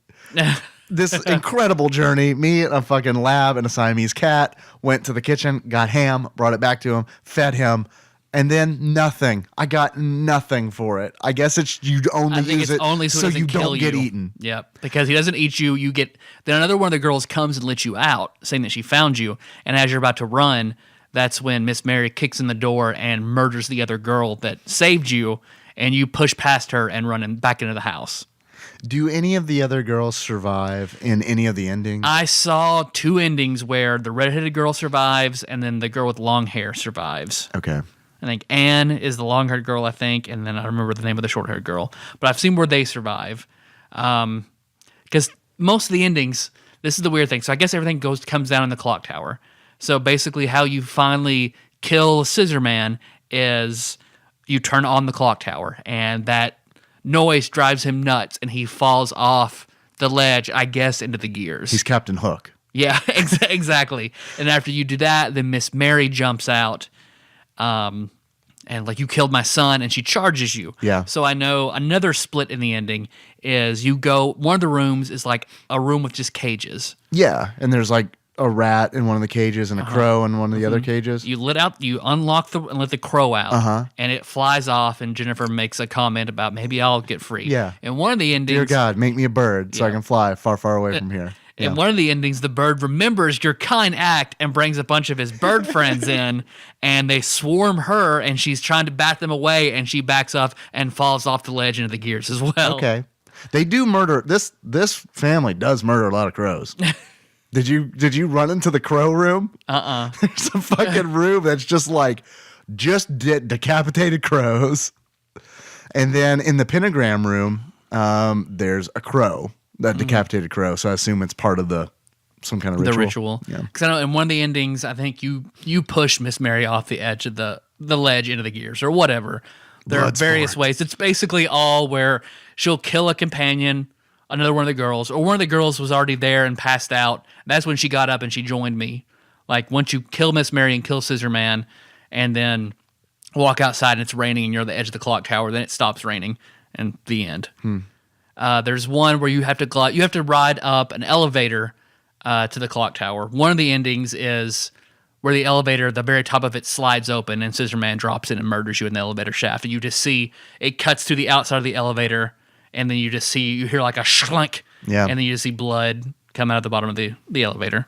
This incredible journey. Me, a fucking lab, and a Siamese cat went to the kitchen, got ham, brought it back to him, fed him, and then nothing. I got nothing for it. I guess it's you only use it so you don't get eaten. Yep, because he doesn't eat you. You get then another one of the girls comes and lets you out, saying that she found you, and as you're about to run, that's when Miss Mary kicks in the door and murders the other girl that saved you, and you push past her and run back into the house. Do any of the other girls survive in any of the endings? I saw 2 endings where the redheaded girl survives and then the girl with long hair survives. Okay. I think Anne is the long-haired girl, I think, and then I remember the name of the short-haired girl. But I've seen where they survive. Because most of the endings, this is the weird thing. So I guess everything comes down in the clock tower. So basically how you finally kill Scissor Man is you turn on the clock tower, and that noise drives him nuts, and he falls off the ledge, I guess, into the gears. He's Captain Hook. Yeah, exactly. And after you do that, then Miss Mary jumps out, and like, you killed my son, and she charges you. Yeah. So I know another split in the ending is you go, one of the rooms is like a room with just cages. Yeah, and there's like a rat in one of the cages and a crow in one of the other cages. You unlock and let the crow out, and it flies off, and Jennifer makes a comment about maybe I'll get free. Yeah. And one of the endings... Dear God, make me a bird so I can fly far, far away from here. In one of the endings, the bird remembers your kind act and brings a bunch of his bird friends in, and they swarm her, and she's trying to bat them away, and she backs off and falls off the ledge into the gears as well. Okay. They do murder... This family does murder a lot of crows. Did you run into the crow room? There's a fucking room that's just like decapitated crows. And then in the pentagram room, there's a crow, that decapitated crow. So I assume it's part of some kind of ritual. The ritual. Yeah. Because I know in one of the endings, I think you push Miss Mary off the edge of the ledge into the gears or whatever. There are various ways. It's basically all where she'll kill a companion, another one of the girls, or one of the girls was already there and passed out. That's when she got up and she joined me. Like, once you kill Miss Mary and kill Scissor Man, and then walk outside and it's raining and you're at the edge of the clock tower, then it stops raining, and the end. There's one where you have to ride up an elevator to the clock tower. One of the endings is where the elevator, the very top of it slides open, and Scissor Man drops in and murders you in the elevator shaft. And you just see it cuts to the outside of the elevator, and then you hear like a shlunk, and then you just see blood come out of the bottom of the elevator.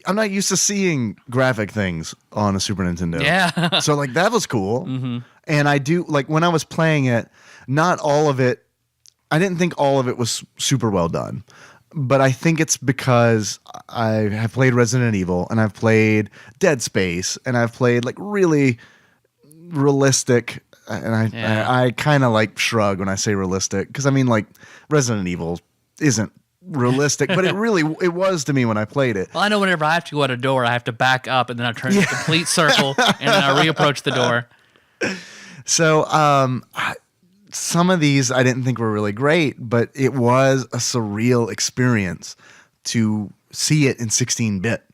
I'm not used to seeing graphic things on a Super Nintendo. Yeah. So, like, that was cool. Mm-hmm. And I do, like, when I was playing it, not all of it, I didn't think all of it was super well done. But I think it's because I have played Resident Evil, and I've played Dead Space, and I've played, like, really realistic, and I kind of, like, shrug when I say realistic, because, I mean, like, Resident Evil isn't realistic, but it was to me when I played it. Well, I know whenever I have to go out a door, I have to back up, and then I turn a complete circle, and then I reapproach the door. So some of these I didn't think were really great, but it was a surreal experience to see it in 16-bit,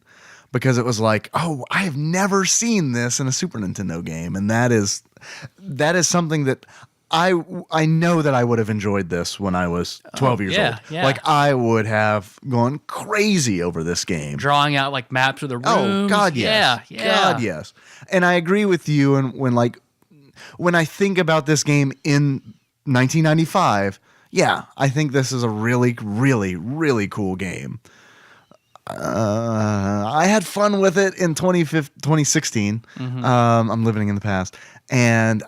because it was like, oh, I have never seen this in a Super Nintendo game, and that is something that I know that I would have enjoyed this when I was 12 years old. Yeah. Like, I would have gone crazy over this game. Drawing out, like, maps of the rooms. Oh, God, yes. Yeah. God, yes. And I agree with you. And when I think about this game in 1995, yeah, I think this is a really, really, really cool game. I had fun with it in 2016. Mm-hmm. I'm living in the past. And...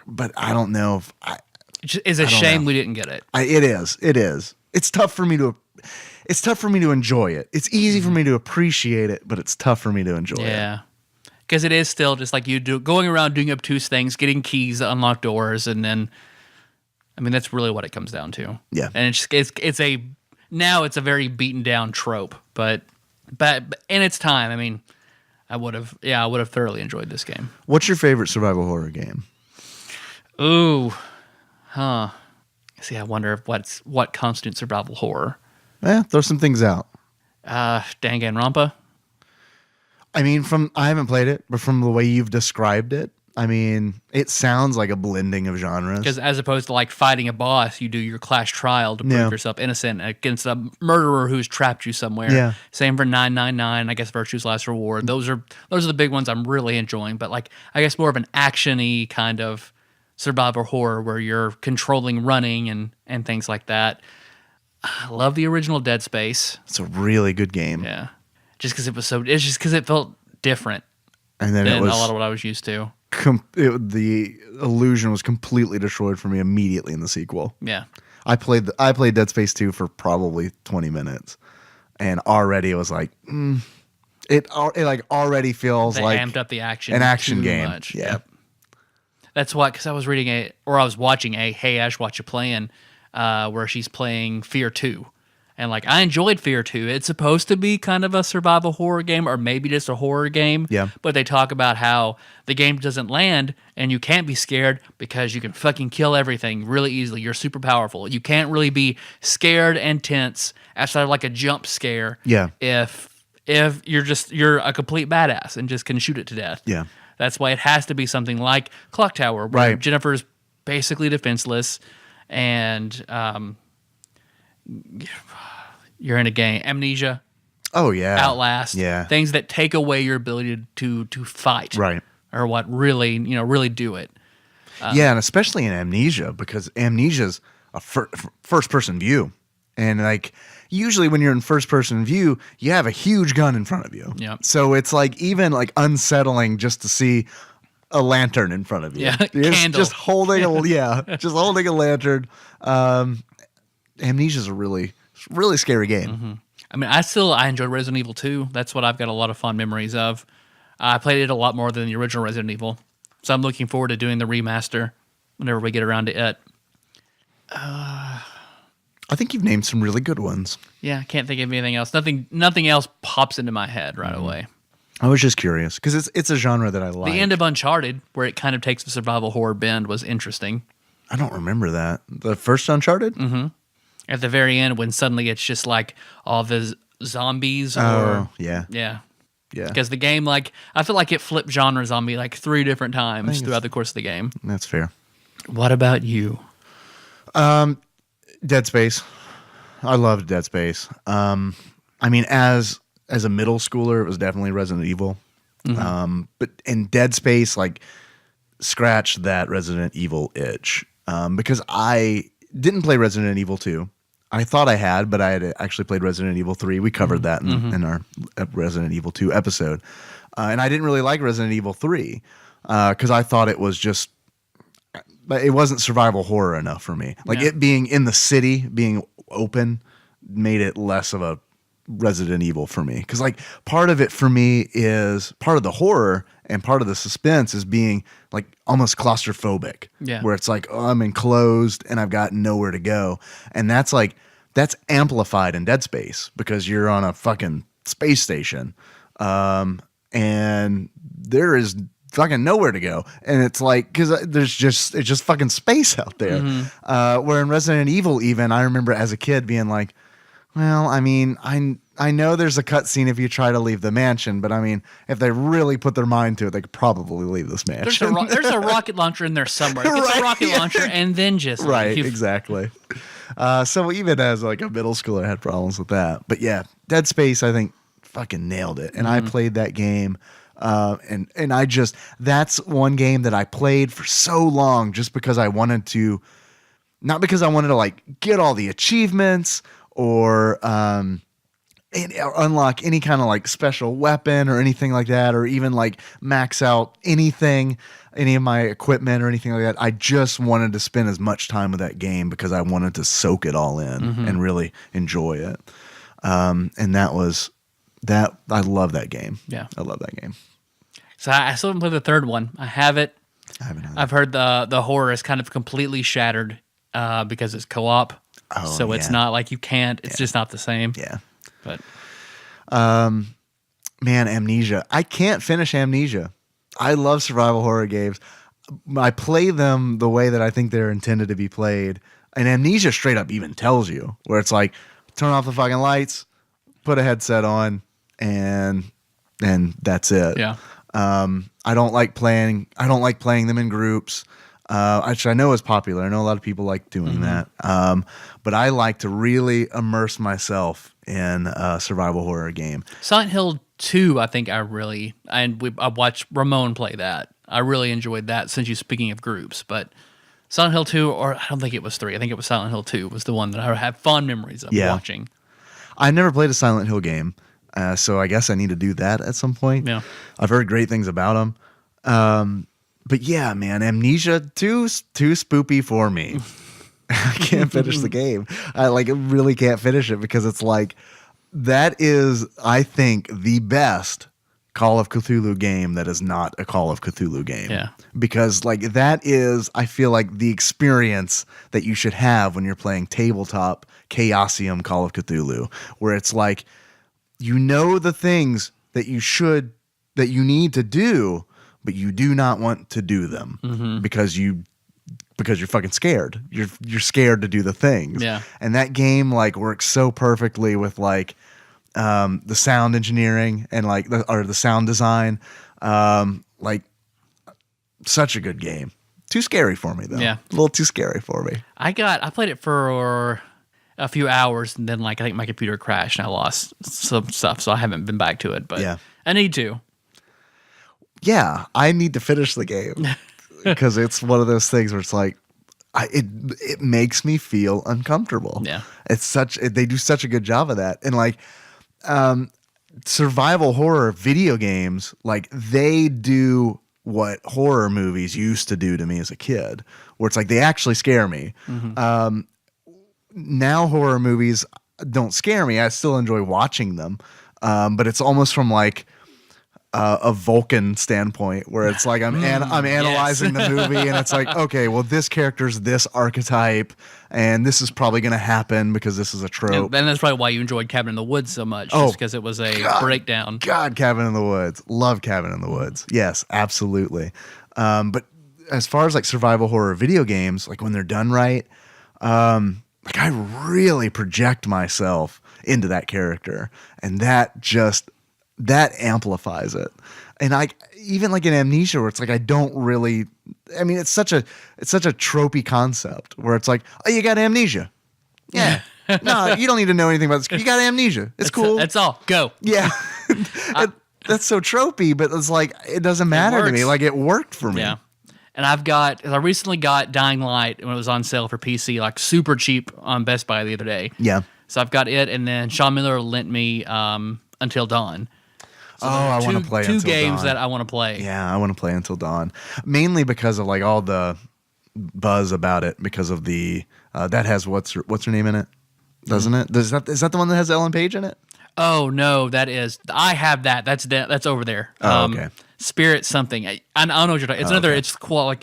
but I don't know if it's a shame we didn't get it. It is. It's tough for me to enjoy it. It's easy for me to appreciate it, but it's tough for me to enjoy it. Yeah. Because it is still just like you do, going around doing obtuse things, getting keys to unlock doors, and then, I mean, that's really what it comes down to. Yeah. And it's a very beaten down trope, but in its time, I mean, I would have thoroughly enjoyed this game. What's your favorite survival horror game? Ooh, See, I wonder what constitutes survival horror. Throw some things out. Danganronpa. I mean, I haven't played it, but from the way you've described it, I mean, it sounds like a blending of genres. Because as opposed to like fighting a boss, you do your class trial to prove yourself innocent against a murderer who's trapped you somewhere. Yeah. Same for 999, I guess Virtue's Last Reward. Those are the big ones I'm really enjoying. But like, I guess more of an action-y kind of survival horror where you're controlling running and things like that. I love the original Dead Space. It's a really good game. Yeah. It's just because it felt different and then than it was a lot of what I was used to. The illusion was completely destroyed for me immediately in the sequel. Yeah. I played Dead Space 2 for probably 20 minutes, and already it was like, it like already feels They like amped up the action an action too game. much. Yeah. Yep. That's why, because I was reading I was watching Hey Ash, What You Playing, where she's playing Fear 2. And like, I enjoyed Fear 2. It's supposed to be kind of a survival horror game, or maybe just a horror game. Yeah. But they talk about how the game doesn't land and you can't be scared because you can fucking kill everything really easily. You're super powerful. You can't really be scared and tense outside of like a jump scare. Yeah. If you're a complete badass and just can shoot it to death. Yeah. That's why it has to be something like Clock Tower, where Right. Jennifer's basically defenseless, and you're in a game. Amnesia, Oh yeah. Outlast, Yeah. things that take away your ability to fight, Right. or what really do it. Yeah, and especially in Amnesia, because Amnesia's a first person view, and like usually when you're in first person view, you have a huge gun in front of you. Yep. So it's like even like unsettling just to see a lantern in front of you. Yeah, It's candle. just holding just holding a lantern. Amnesia's a really scary game. Mm-hmm. I mean, I enjoyed Resident Evil 2. That's what I've got a lot of fond memories of. I played it a lot more than the original Resident Evil, so I'm looking forward to doing the remaster whenever we get around to it. I think you've named some really good ones. Yeah, I can't think of anything else. Nothing else pops into my head right away. I was just curious because it's a genre that I like. The end of Uncharted, where it kind of takes the survival horror bend, was interesting. I don't remember that. The first Uncharted? Mm-hmm. At the very end, when suddenly it's just like all the zombies. Oh, yeah. Yeah. Yeah. Because the game, like, I feel like it flipped genres on me like 3 different times throughout the course of the game. That's fair. What about you? Dead Space. I loved Dead Space. I mean, as a middle schooler, it was definitely Resident Evil. But in Dead Space, like, scratched that Resident Evil itch. Because I didn't play Resident Evil 2. I thought I had, but I had actually played Resident Evil 3. We covered that in our Resident Evil 2 episode. And I didn't really like Resident Evil 3 because I thought it was just, it wasn't survival horror enough for me. Like it being in the city, being open, made it less of a Resident Evil for me. Because like part of it for me is part of the horror and part of the suspense is being like almost claustrophobic. Yeah. Where it's like, oh, I'm enclosed and I've got nowhere to go. And that's amplified in Dead Space because you're on a fucking space station. And there is fucking nowhere to go. And it's like, because it's just fucking space out there. Where in Resident Evil, even, I remember as a kid being like, well, I mean, I know there's a cutscene if you try to leave the mansion, but I mean, if they really put their mind to it, they could probably leave this mansion. There's a rocket launcher in there somewhere. Get the rocket launcher and then just Right, leave. exactly. So even as like a middle schooler, I had problems with that. But yeah, Dead Space, I think, fucking nailed it. And I played that game. And I just, that's one game that I played for so long just because I wanted to, not because I wanted to like get all the achievements or unlock any kind of like special weapon or anything like that, or even like max out anything, any of my equipment or anything like that. I just wanted to spend as much time with that game because I wanted to soak it all in and really enjoy it. And that was that. I love that game. Yeah. I love that game. So I still haven't played the third one. I have it. I haven't either. I've heard the horror is kind of completely shattered because it's co-op. Oh, so it's yeah. not like you can't. It's just not the same. Yeah. But Man, Amnesia. I can't finish Amnesia. I love survival horror games. I play them the way that I think they're intended to be played. And Amnesia straight up even tells you where it's like, turn off the fucking lights, put a headset on, and that's it. yeah. I don't like playing them in groups. Which I know is popular. I know a lot of people like doing that. But I like to really immerse myself in a survival horror game. Silent Hill 2, I think I watched Ramon play that. I really enjoyed that since you're speaking of groups. But Silent Hill 2, or I don't think it was 3. I think it was Silent Hill 2 was the one that I have fond memories of watching. I never played a Silent Hill game. So I guess I need to do that at some point. Yeah. I've heard great things about them. But yeah, man, Amnesia too spoopy for me. I can't finish the game. I really can't finish it because it's like that is, I think, the best Call of Cthulhu game that is not a Call of Cthulhu game. Yeah. Because that is, I feel like, the experience that you should have when you're playing tabletop Chaosium Call of Cthulhu, where it's like you know the things that you need to do, but you do not want to do them because you're fucking scared. You're scared to do the things. Yeah. And that game works so perfectly with the sound engineering and the sound design. Such a good game. Too scary for me though. Yeah. A little too scary for me. I played it for a few hours and then I think my computer crashed and I lost some stuff, so I haven't been back to it, but Yeah. I need to. Yeah, I need to finish the game because it's one of those things where it's like it makes me feel uncomfortable. Yeah. They do such a good job of that. And survival horror video games, they do what horror movies used to do to me as a kid, where it's they actually scare me. Now horror movies don't scare me. I still enjoy watching them. But it's almost from a Vulcan standpoint where it's I'm analyzing the movie and it's okay, well, this character's this archetype and this is probably going to happen because this is a trope. And that's probably why you enjoyed Cabin in the Woods so much, just because it was a breakdown. God, Cabin in the Woods. Love Cabin in the Woods. Yes, absolutely. But as far as survival horror video games, when they're done right, I really project myself into that character and that amplifies it. And even in Amnesia where it's I don't really, it's such a tropey concept where it's oh, you got amnesia. Yeah. No, you don't need to know anything about this. You got amnesia. It's cool. That's all. Go. Yeah. That's so tropey, but it's it doesn't matter to me. It worked for me. Yeah. And I recently got Dying Light when it was on sale for PC, super cheap on Best Buy the other day. Yeah. So I've got it, and then Sean Miller lent me Until Dawn. So I want to play Until Dawn. Two games that I want to play. Yeah, I want to play Until Dawn. Mainly because of all the buzz about it because of the that has what's her name in it? Doesn't it? Is that the one that has Ellen Page in it? Oh no, that is. I have that. That's over there. Oh, okay. Spirit something. I don't know what you're talking. It's another. Okay. It's cool.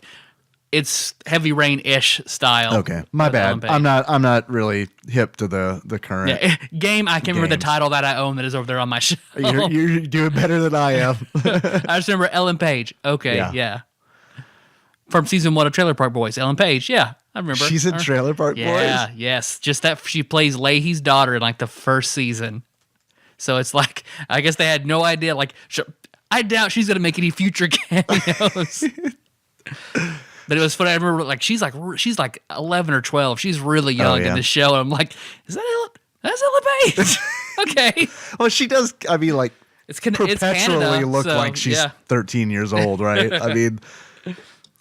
It's Heavy Rain-ish style. Okay, my bad. I'm not really hip to the current game. I can't remember the title that I own that is over there on my shelf. You're doing better than I am. I just remember Ellen Page. Okay, yeah. From season 1 of Trailer Park Boys, Ellen Page. Yeah, I remember. She's in Trailer Park Boys. Yeah, yes. Just that she plays Leahy's daughter in the first season. So it's I guess they had no idea. I doubt she's gonna make any future cameos. But it was funny. I remember she's 11 or 12. She's really young in the show. And I'm is that's Ellen Page? Okay. Well, she does. It's perpetually Canada, look like she's 13 years old, right?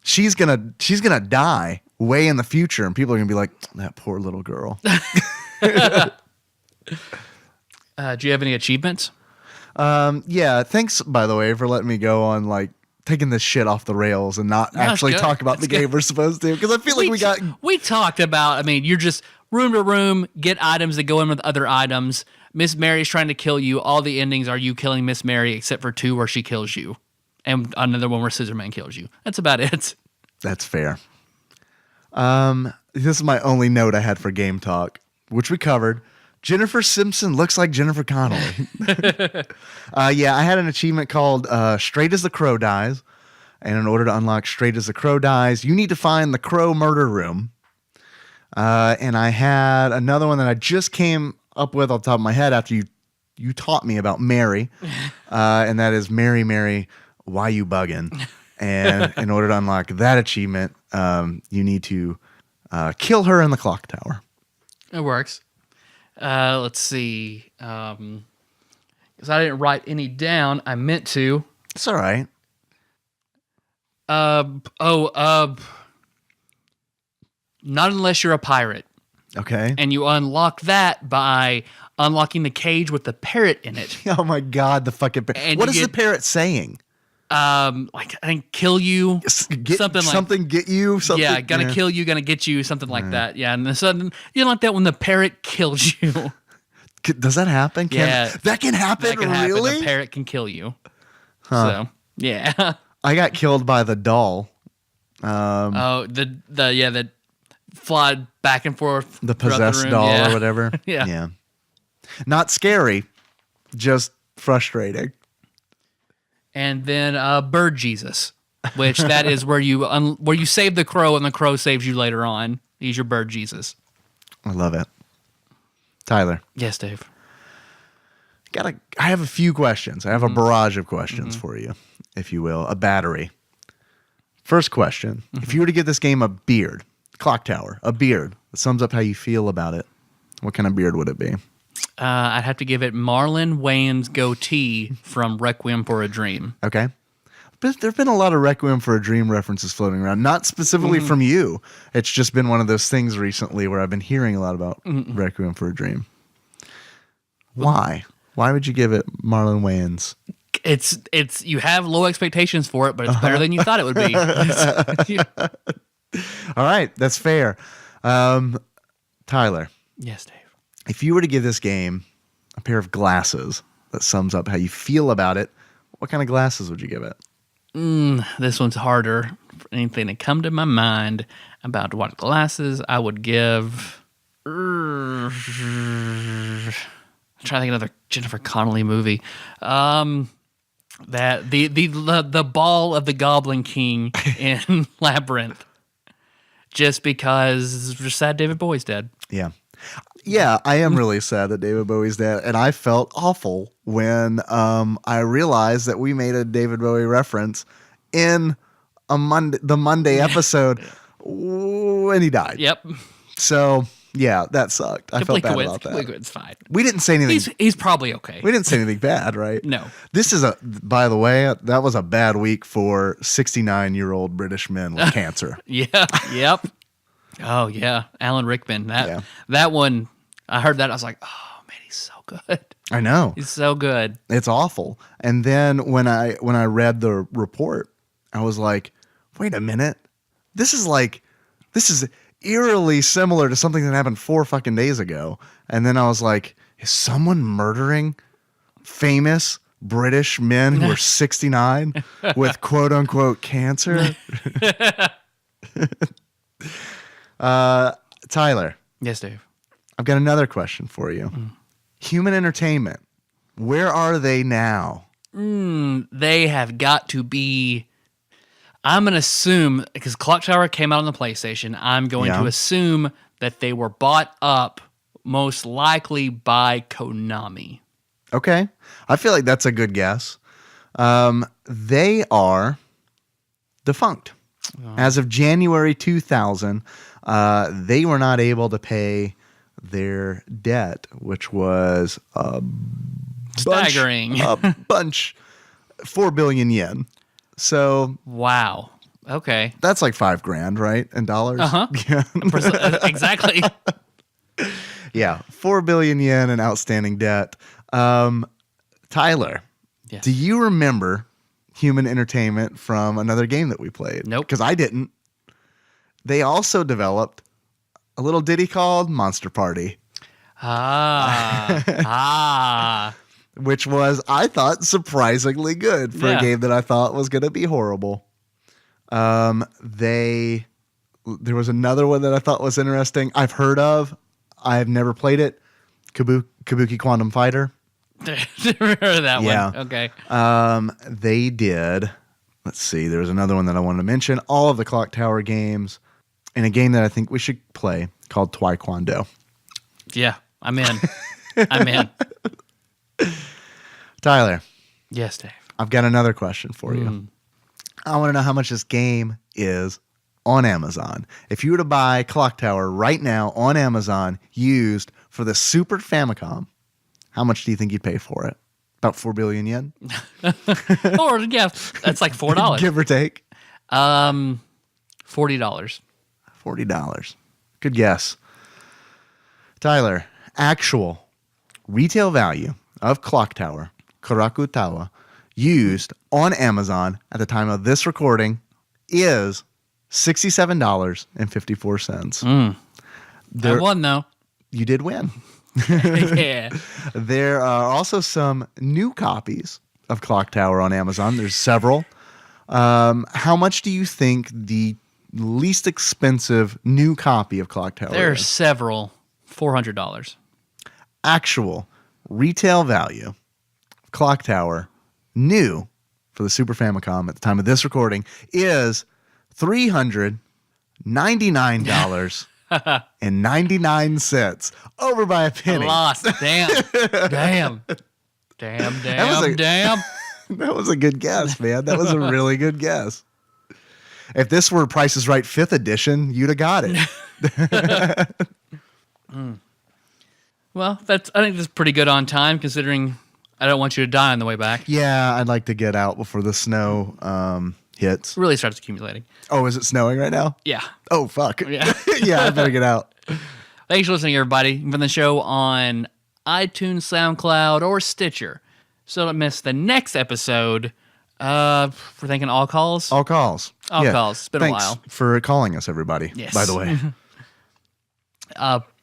She's gonna die way in the future, and people are gonna be like, that poor little girl. Do you have any achievements? Yeah. Thanks, by the way, for letting me go on taking this shit off the rails and not actually talk about the game we're supposed to, because I feel we talked about. You're just room to room, get items that go in with other items. Miss Mary's trying to kill you. All the endings are you killing Miss Mary, except for 2 where she kills you, and another one where Scissorman kills you. That's about it. That's fair. This is my only note I had for Game Talk, which we covered. Jennifer Simpson looks like Jennifer Connelly. Yeah, I had an achievement called Straight as the Crow Dies. And in order to unlock Straight as the Crow Dies, you need to find the Crow murder room. And I had another one that I just came up with off the top of my head after you taught me about Mary. And that is Mary, Mary, why you bugging? And in order to unlock that achievement, you need to kill her in the clock tower. It works. Let's see. Because I didn't write any down. I meant to. It's all right. Not unless you're a pirate. Okay. And you unlock that by unlocking the cage with the parrot in it. Oh my God, the fucking parrot. And What you is the get- parrot saying? Like I think kill you, Something get you. Something, yeah, gonna kill you, gonna get you, something like that. Yeah, and sudden you like that when the parrot kills you. Does that happen? Yeah. That can happen. That can happen. Really? The parrot can kill you. So yeah. I got killed by the doll. The fly back and forth. The throughout possessed room. doll Yeah. or whatever. Yeah. Not scary, just frustrating. And then Bird Jesus, which that is where you save the crow and the crow saves you later on. He's your Bird Jesus. I love it. Tyler. Yes, Dave. I have a few questions. I have a barrage of questions for you, if you will. A battery. First question. If you were to give this game a beard, Clock Tower, a beard that sums up how you feel about it, what kind of beard would it be? I'd have to give it Marlon Wayans goatee from Requiem for a Dream. Okay. But there have been a lot of Requiem for a Dream references floating around, not specifically from you. It's just been one of those things recently where I've been hearing a lot about Requiem for a Dream. Why? Why would you give it Marlon Wayans? It's you have low expectations for it, but it's better than you thought it would be. All right, that's fair. Tyler, Yes, Dave. if you were to give this game a pair of glasses that sums up how you feel about it, what kind of glasses would you give it? This one's harder. For anything to come to my mind about what glasses I would give. I'm trying to think of another Jennifer Connelly movie. That the ball of the Goblin King in Labyrinth. Just because we're sad David Bowie's dead. Yeah. Yeah, I am really sad that David Bowie's dead, and I felt awful when I realized that we made a David Bowie reference in the Monday episode when he died. Yep. So yeah, that sucked. I felt bad about that. It's fine. We didn't say anything. He's probably okay. We didn't say anything bad, right? No. This is by the way, that was a bad week for 69-year-old British men with cancer. Yeah. Yep. Oh yeah, Alan Rickman. That one. I heard that. I was like, oh man, he's so good. I know. He's so good. It's awful. And then when I read the report, I was like, wait a minute. This is eerily similar to something that happened 4 fucking days ago. And then I was like, is someone murdering famous British men who are 69 with quote unquote cancer? Tyler. Yes, Dave. I've got another question for you. Human entertainment. Where are they now? They have got to be. I'm going to assume, because Clock Tower came out on the PlayStation, I'm going to assume that they were bought up most likely by Konami. Okay. I feel like that's a good guess. They are defunct. As of January 2000, they were not able to pay their debt, which was Staggering. bunch 4 billion yen. So Wow. Okay. that's like $5,000, right? In dollars? Uh-huh. Yeah. Exactly. Yeah. 4 billion yen in outstanding debt. Tyler, Yes. do you remember Human Entertainment from another game that we played? Nope. Because I didn't. They also developed a little ditty called Monster Party, which was, I thought, surprisingly good for a game that I thought was going to be horrible. There was another one that I thought was interesting. I've heard of. I've never played it. Kabuki Quantum Fighter. Remember that Yeah. one. Okay. They did. Let's see. There was another one that I wanted to mention. All of the Clock Tower games, and a game that I think we should play called Taekwondo. Yeah. I'm in. I'm in. Tyler, Yes, Dave. I've got another question for you. I want to know how much this game is on Amazon. If you were to buy Clock Tower right now on Amazon used for the Super Famicom, how much do you think you'd pay for it? About 4 billion yen? Or yeah, that's like $4. Give or take. $40. $40. Good guess. Tyler, actual retail value of clock tower, Karaku Tawa, used on Amazon at the time of this recording is $67.54. I won, though. You did win. Yeah. There are also some new copies of Clock Tower on Amazon. There's several. How much do you think the least expensive new copy of Clock Tower There are is? several. $400. Actual retail value of Clock Tower, new for the Super Famicom at the time of this recording, is $399.99, over by a penny. I lost. Damn. Damn. Damn. That was a good guess, man. That was a really good guess. If this were Price is Right 5th edition, you'd have got it. Well, I think that's pretty good on time, considering I don't want you to die on the way back. Yeah, I'd like to get out before the snow hits. Really starts accumulating. Oh, is it snowing right now? Yeah. Oh, fuck. Yeah. Yeah, I better get out. Thanks for listening, everybody. You can find the show on iTunes, SoundCloud, or Stitcher. So don't miss the next episode. We're thinking all calls. All calls. All calls. It's been Thanks a while. for calling us, everybody. Yes. By the way.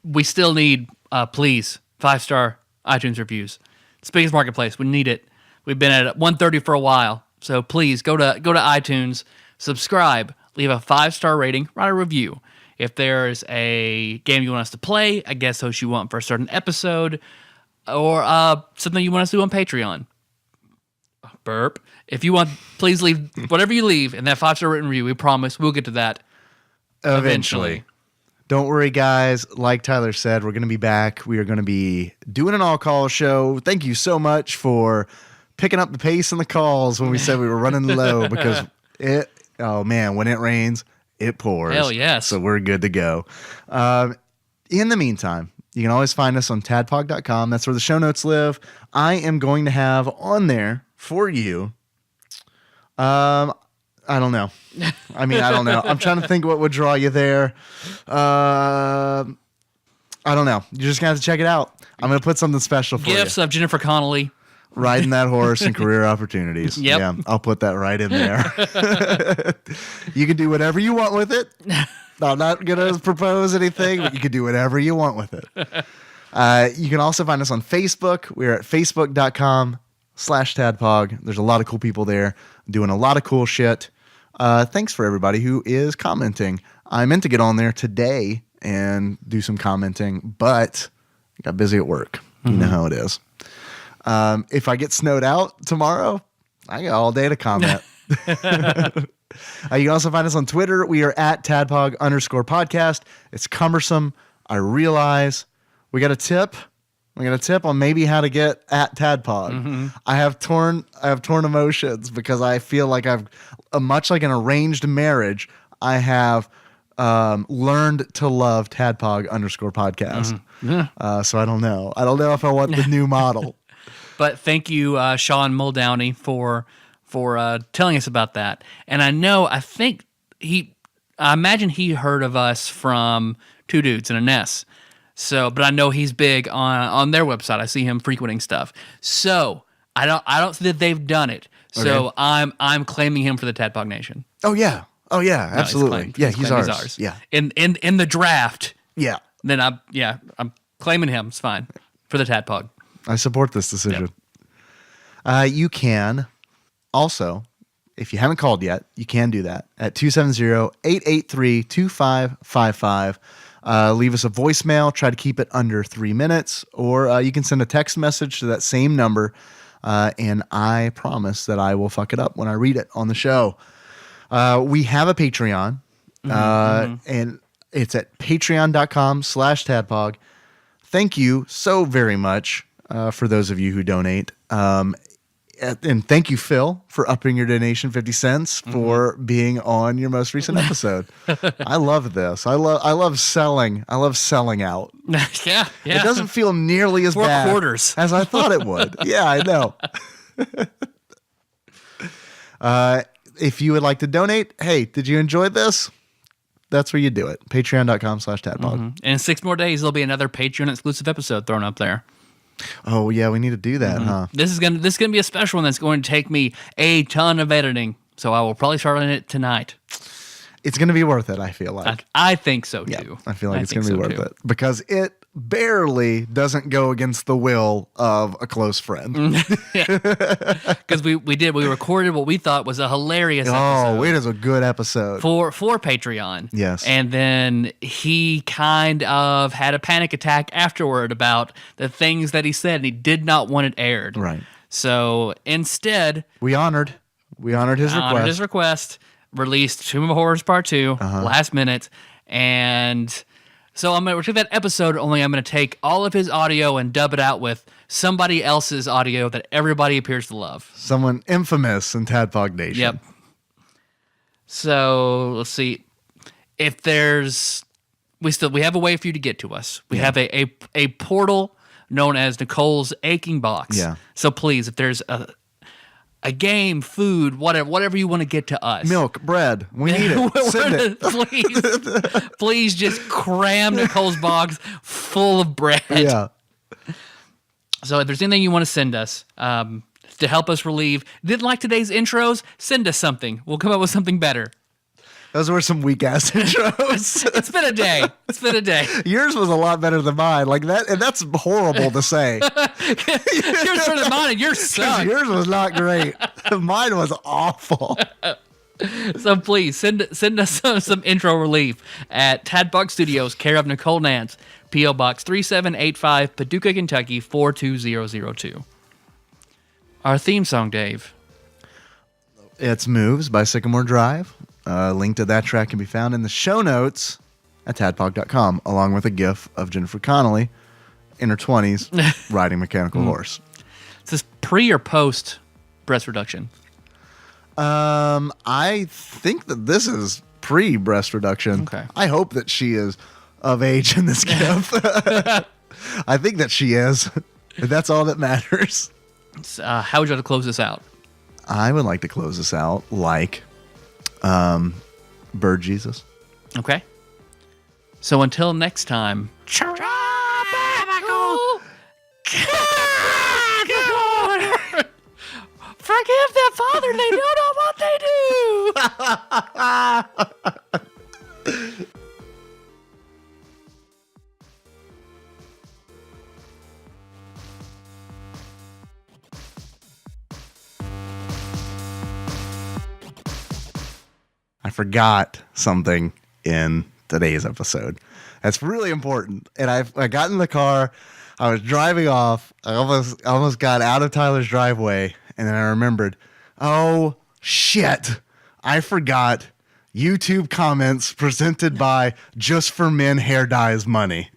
We still need, please, 5-star iTunes reviews. It's the biggest marketplace. We need it. We've been at 130 for a while. So please go to iTunes, subscribe, leave a 5-star rating, write a review. If there's a game you want us to play, a guest host you want for a certain episode, or something you want us to do on Patreon. Burp. If you want, please leave whatever you leave in that 5-star written review. We promise we'll get to that eventually. Don't worry, guys. Like Tyler said, we're going to be back. We are going to be doing an all-call show. Thank you so much for picking up the pace in the calls when we said we were running low, because when it rains, it pours. Hell yes. So we're good to go. In the meantime, you can always find us on tadpog.com. That's where the show notes live. I am going to have on there for you. I don't know. I don't know. I'm trying to think what would draw you there. I don't know. You're just going to have to check it out. I'm going to put something special for you. Gifts of Jennifer Connelly. Riding that horse and career opportunities. Yep. Yeah, I'll put that right in there. You can do whatever you want with it. I'm not going to propose anything, but you can do whatever you want with it. You can also find us on Facebook. We're at facebook.com/tadpog. There's a lot of cool people there doing a lot of cool shit. Thanks for everybody who is commenting. I meant to get on there today and do some commenting, but I got busy at work. You know how it is. If I get snowed out tomorrow, I got all day to comment. You can also find us on Twitter. We are at @tadpog_podcast. It's cumbersome. I realize. We got a tip. We got a tip on maybe how to get at Tadpog. Mm-hmm. I have torn emotions, because I feel like I've, much like an arranged marriage, I have learned to love Tadpog_podcast. Mm-hmm. Yeah. So I don't know. I don't know if I want the new model. But thank you, Sean Muldowney, for telling us about that. And I imagine he heard of us from Two Dudes and a Ness. So, but I know he's big on their website. I see him frequenting stuff. So I don't think that they've done it. So okay. I'm claiming him for the Tadpog Nation. Oh yeah, absolutely. He's ours. Yeah. In the draft. Yeah. Then I'm claiming him. It's fine for the Tadpog. I support this decision. Yep. You can also, if you haven't called yet, you can do that at 270-883-2555. Leave us a voicemail. Try to keep it under 3 minutes. Or you can send a text message to that same number, and I promise that I will fuck it up when I read it on the show. We have a Patreon, and it's at patreon.com/tadpog. Thank you so very much for those of you who donate. And thank you, Phil, for upping your donation 50 cents for being on your most recent episode. I love this. I love selling. I love selling out. Yeah. It doesn't feel nearly as 4 bad quarters. as I thought it would. Yeah, I know. If you would like to donate, hey, did you enjoy this? That's where you do it. Patreon.com/tadpog. And in 6 more days, there'll be another Patreon exclusive episode thrown up there. Oh yeah, we need to do that, huh? This is gonna be a special one that's going to take me a ton of editing. So I will probably start on it tonight. It's going to be worth it, I feel like. I think so, too. Yeah, I feel like it's going to be worth it. Because it barely doesn't go against the will of a close friend. Because we recorded what we thought was a hilarious episode. Oh, it is a good episode. For Patreon. Yes. And then he kind of had a panic attack afterward about the things that he said, and he did not want it aired. Right. So instead... We honored his request. Released Tomb of Horrors Part 2 last minute, and so I'm going to take that episode, only I'm going to take all of his audio and dub it out with somebody else's audio that everybody appears to love. Someone infamous in TADPOG Nation. Yep. So let's see. If there's we have a way for you to get to us. We have a portal known as Nicole's Aching Box. Yeah. So please, if there's a game, food, whatever you want to get to us. Milk, bread. We need it. Send it. Please just cram Nicole's box full of bread. Yeah. So if there's anything you want to send us to help us relieve, didn't like today's intros, send us something. We'll come up with something better. Those were some weak ass intros. It's been a day. Yours was a lot better than mine. Like that, and that's horrible to say. Yours better than mine, and yours suck. Yours was not great. Mine was awful. So please send us some intro relief at TADPOG Studios, care of Nicole Nance, P.O. Box 3785, Paducah, Kentucky 42002. Our theme song, Dave. It's Moves by Sycamore Drive. A link to that track can be found in the show notes at tadpog.com, along with a gif of Jennifer Connelly in her 20s riding mechanical horse. Is this pre or post breast reduction? I think that this is pre-breast reduction. Okay. I hope that she is of age in this gif. I think that she is. That's all that matters. How would you like to close this out? I would like to close this out like Bird Jesus. Okay. So until next time. Forgive their father, they don't know what they do. I forgot something in today's episode. That's really important. And I got in the car. I was driving off. I almost got out of Tyler's driveway. And then I remembered, oh, shit. I forgot YouTube comments presented by Just for Men Hair Dyes Money.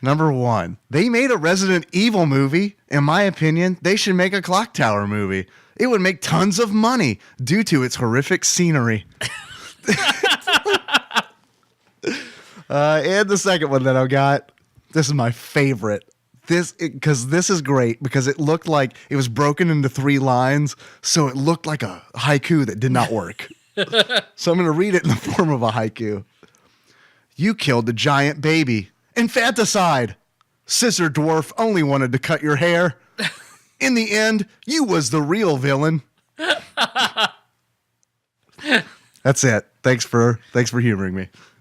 Number one, they made a Resident Evil movie. In my opinion, they should make a Clock Tower movie. It would make tons of money due to its horrific scenery. And the second one that I got, this is my favorite. Because this is great because it looked like it was broken into 3 lines, so it looked like a haiku that did not work. So I'm going to read it in the form of a haiku. You killed the giant baby. Infanticide. Scissor Dwarf only wanted to cut your hair. In the end, you was the real villain. That's it. Thanks for humoring me.